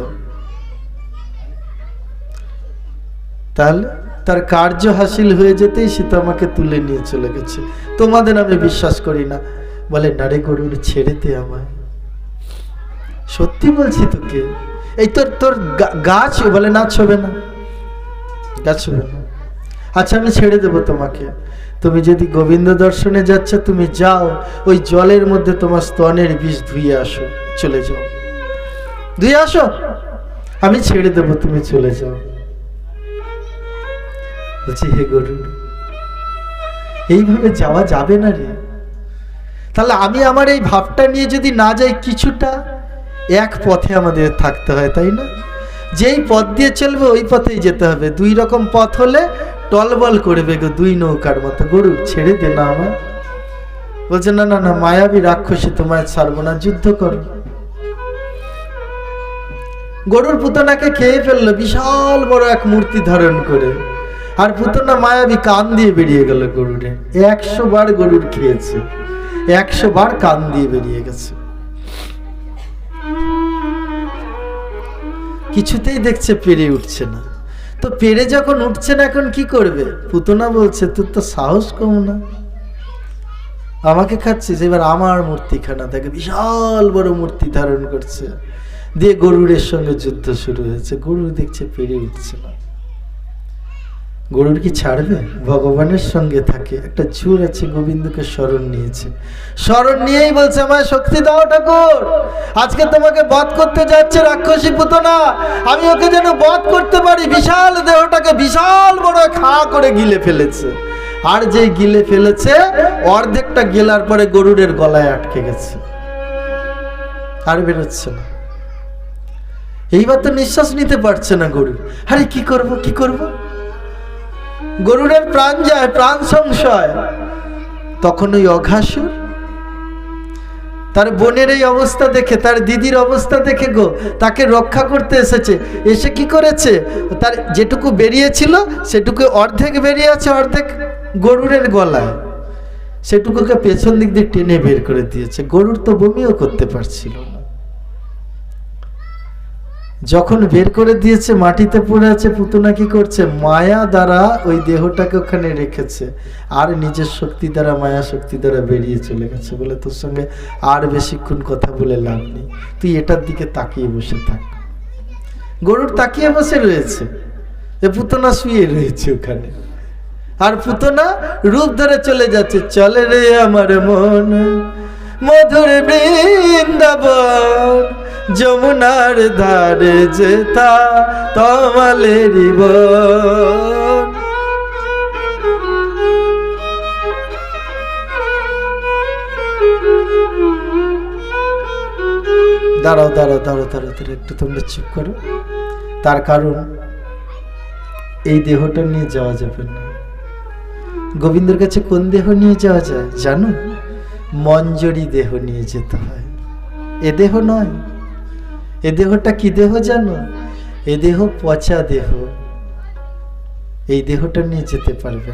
তাহলে তার কার্য হাসিল হয়ে যেতেই সীতা মাকে তুলে নিয়ে চলে গেছে। তোমাদের আমি বিশ্বাস করি না। বলে না রে গরুর, ছেড়ে দে আমায়, সত্যি বলছি তোকে। এই তোর গাছ। বলে না, ছবে না, গাছ ছবে না। আচ্ছা আমি ছেড়ে দেবো তোমাকে, তুমি যদি গোবিন্দ দর্শনে যাচ্ছ তুমি যাও, ওই জলের মধ্যে তোমার স্তনের বিষ ধুয়ে আসো, চলে যাও, ধুয়ে আসো, আমি ছেড়ে দেবো, তুমি চলে যাও। বলছি হে গরু, এইভাবে যাওয়া যাবে না রে। তাহলে আমি আমার এই ভাবটা নিয়ে যদি না যাই, কিছুটা এক পথে আমাদের থাকতে হয়, তাই না? যেই পথ দিয়ে চলবে ওই পথেই যেতে হবে। দুই রকম পথ হলে টলবল করবে গো, দুই নৌকার মতো। গরু ছেড়ে দে না আমার। বলছে না না না, মায়াবী রাক্ষসী, তোমায় ছাড়বো না, যুদ্ধ করো। গরুর পুতনাকে খেয়ে ফেললো বিশাল বড় এক মূর্তি ধারণ করে। আর পুতনা মায়াবী কান দিয়ে বেরিয়ে গেল গরুরে। 100 বার গরুর খেয়েছে, 100 বার কান দিয়ে বেরিয়ে গেছে। কিছুতেই দেখছে পেরে উঠছে না। তো পেরে যখন উঠছে না, এখন কি করবে? পুতনা বলছে, তোর তো সাহস কম না, আমাকে খাচ্ছিস, এবার আমার মূর্তিখানা থেকে বিশাল বড় মূর্তি ধারণ করছে, দিয়ে গরুরের সঙ্গে যুদ্ধ শুরু হয়েছে। গরুর দেখছে পেরে উঠছে না, গরুর কি ছাড়বে? ভগবানের সঙ্গে থাকে, একটা জোর আছে, গোবিন্দকে স্মরণ নিয়েছে, স্মরণ নিয়েই বলছে, আমায় শক্তি দাও ঠাকুর, আজকে তোমাকে বধ করতে যাচ্ছে রাক্ষসী পুতনা, আমি ওকে যেন বধ করতে পারি। বিশাল দেহটাকে বিশাল বড় খা করে গিলে ফেলেছে, আর যেই গিলে ফেলেছে অর্ধেকটা গেলার পরে গরুরের গলায় আটকে গেছে, আর বেরোচ্ছে না। এইবার তো নিঃশ্বাস নিতে পারছে না গরু। আরে কি করব, কি করব? গরুরের প্রাণ যায়, প্রাণ সংশয়। তখন ওই অঘাসুর তার বোনের এই অবস্থা দেখে, তার দিদির অবস্থা দেখে গো, তাকে রক্ষা করতে এসেছে। এসে কি করেছে? তার যেটুকু বেরিয়েছিল সেটুকু অর্ধেক বেরিয়ে আছে, অর্ধেক গরুরের গলায়, সেটুকুকে পেছন দিক দিয়ে টেনে বের করে দিয়েছে। গরুর তো বমিও করতে পারছিল না। যখন বের করে দিয়েছে, মাটিতে পড়ে আছে, পুতনা কি করছে? মায়া দ্বারা ওই দেহটাকে ওখানে রেখেছে, আর নিজের শক্তি দ্বারা, মায়া শক্তি দ্বারা বেরিয়ে চলে গেছে। বলে, তোর সঙ্গে আর বেশিক্ষণ কথা বলে লাভ নেই, তুই এটার দিকে তাকিয়ে বসে থাক। গরুর তাকিয়ে বসে রয়েছে, এ পুতনা শুয়ে রয়েছে ওখানে, আর পুতনা রূপ ধরে চলে যাচ্ছে। চলে রে আমার মন মধুর বৃন্দাবন, যমুনার ধারে যেতা তমালেরি বন। দাঁড়াও দাঁড়াও দাঁড়াও দাঁড়াও, একটু তোমরা চুপ করো। তার কারণ এই দেহটা নিয়ে যাওয়া যাবে না। গোবিন্দের কাছে কোন দেহ নিয়ে যাওয়া যায় জানো? মঞ্জরি দেহ নিয়ে যেতে হয়, এ দেহ নয়। এ দেহটা কি দেহ জানো? এ দেহ পচা দেহ, এই দেহটা নিয়ে যেতে পারবে।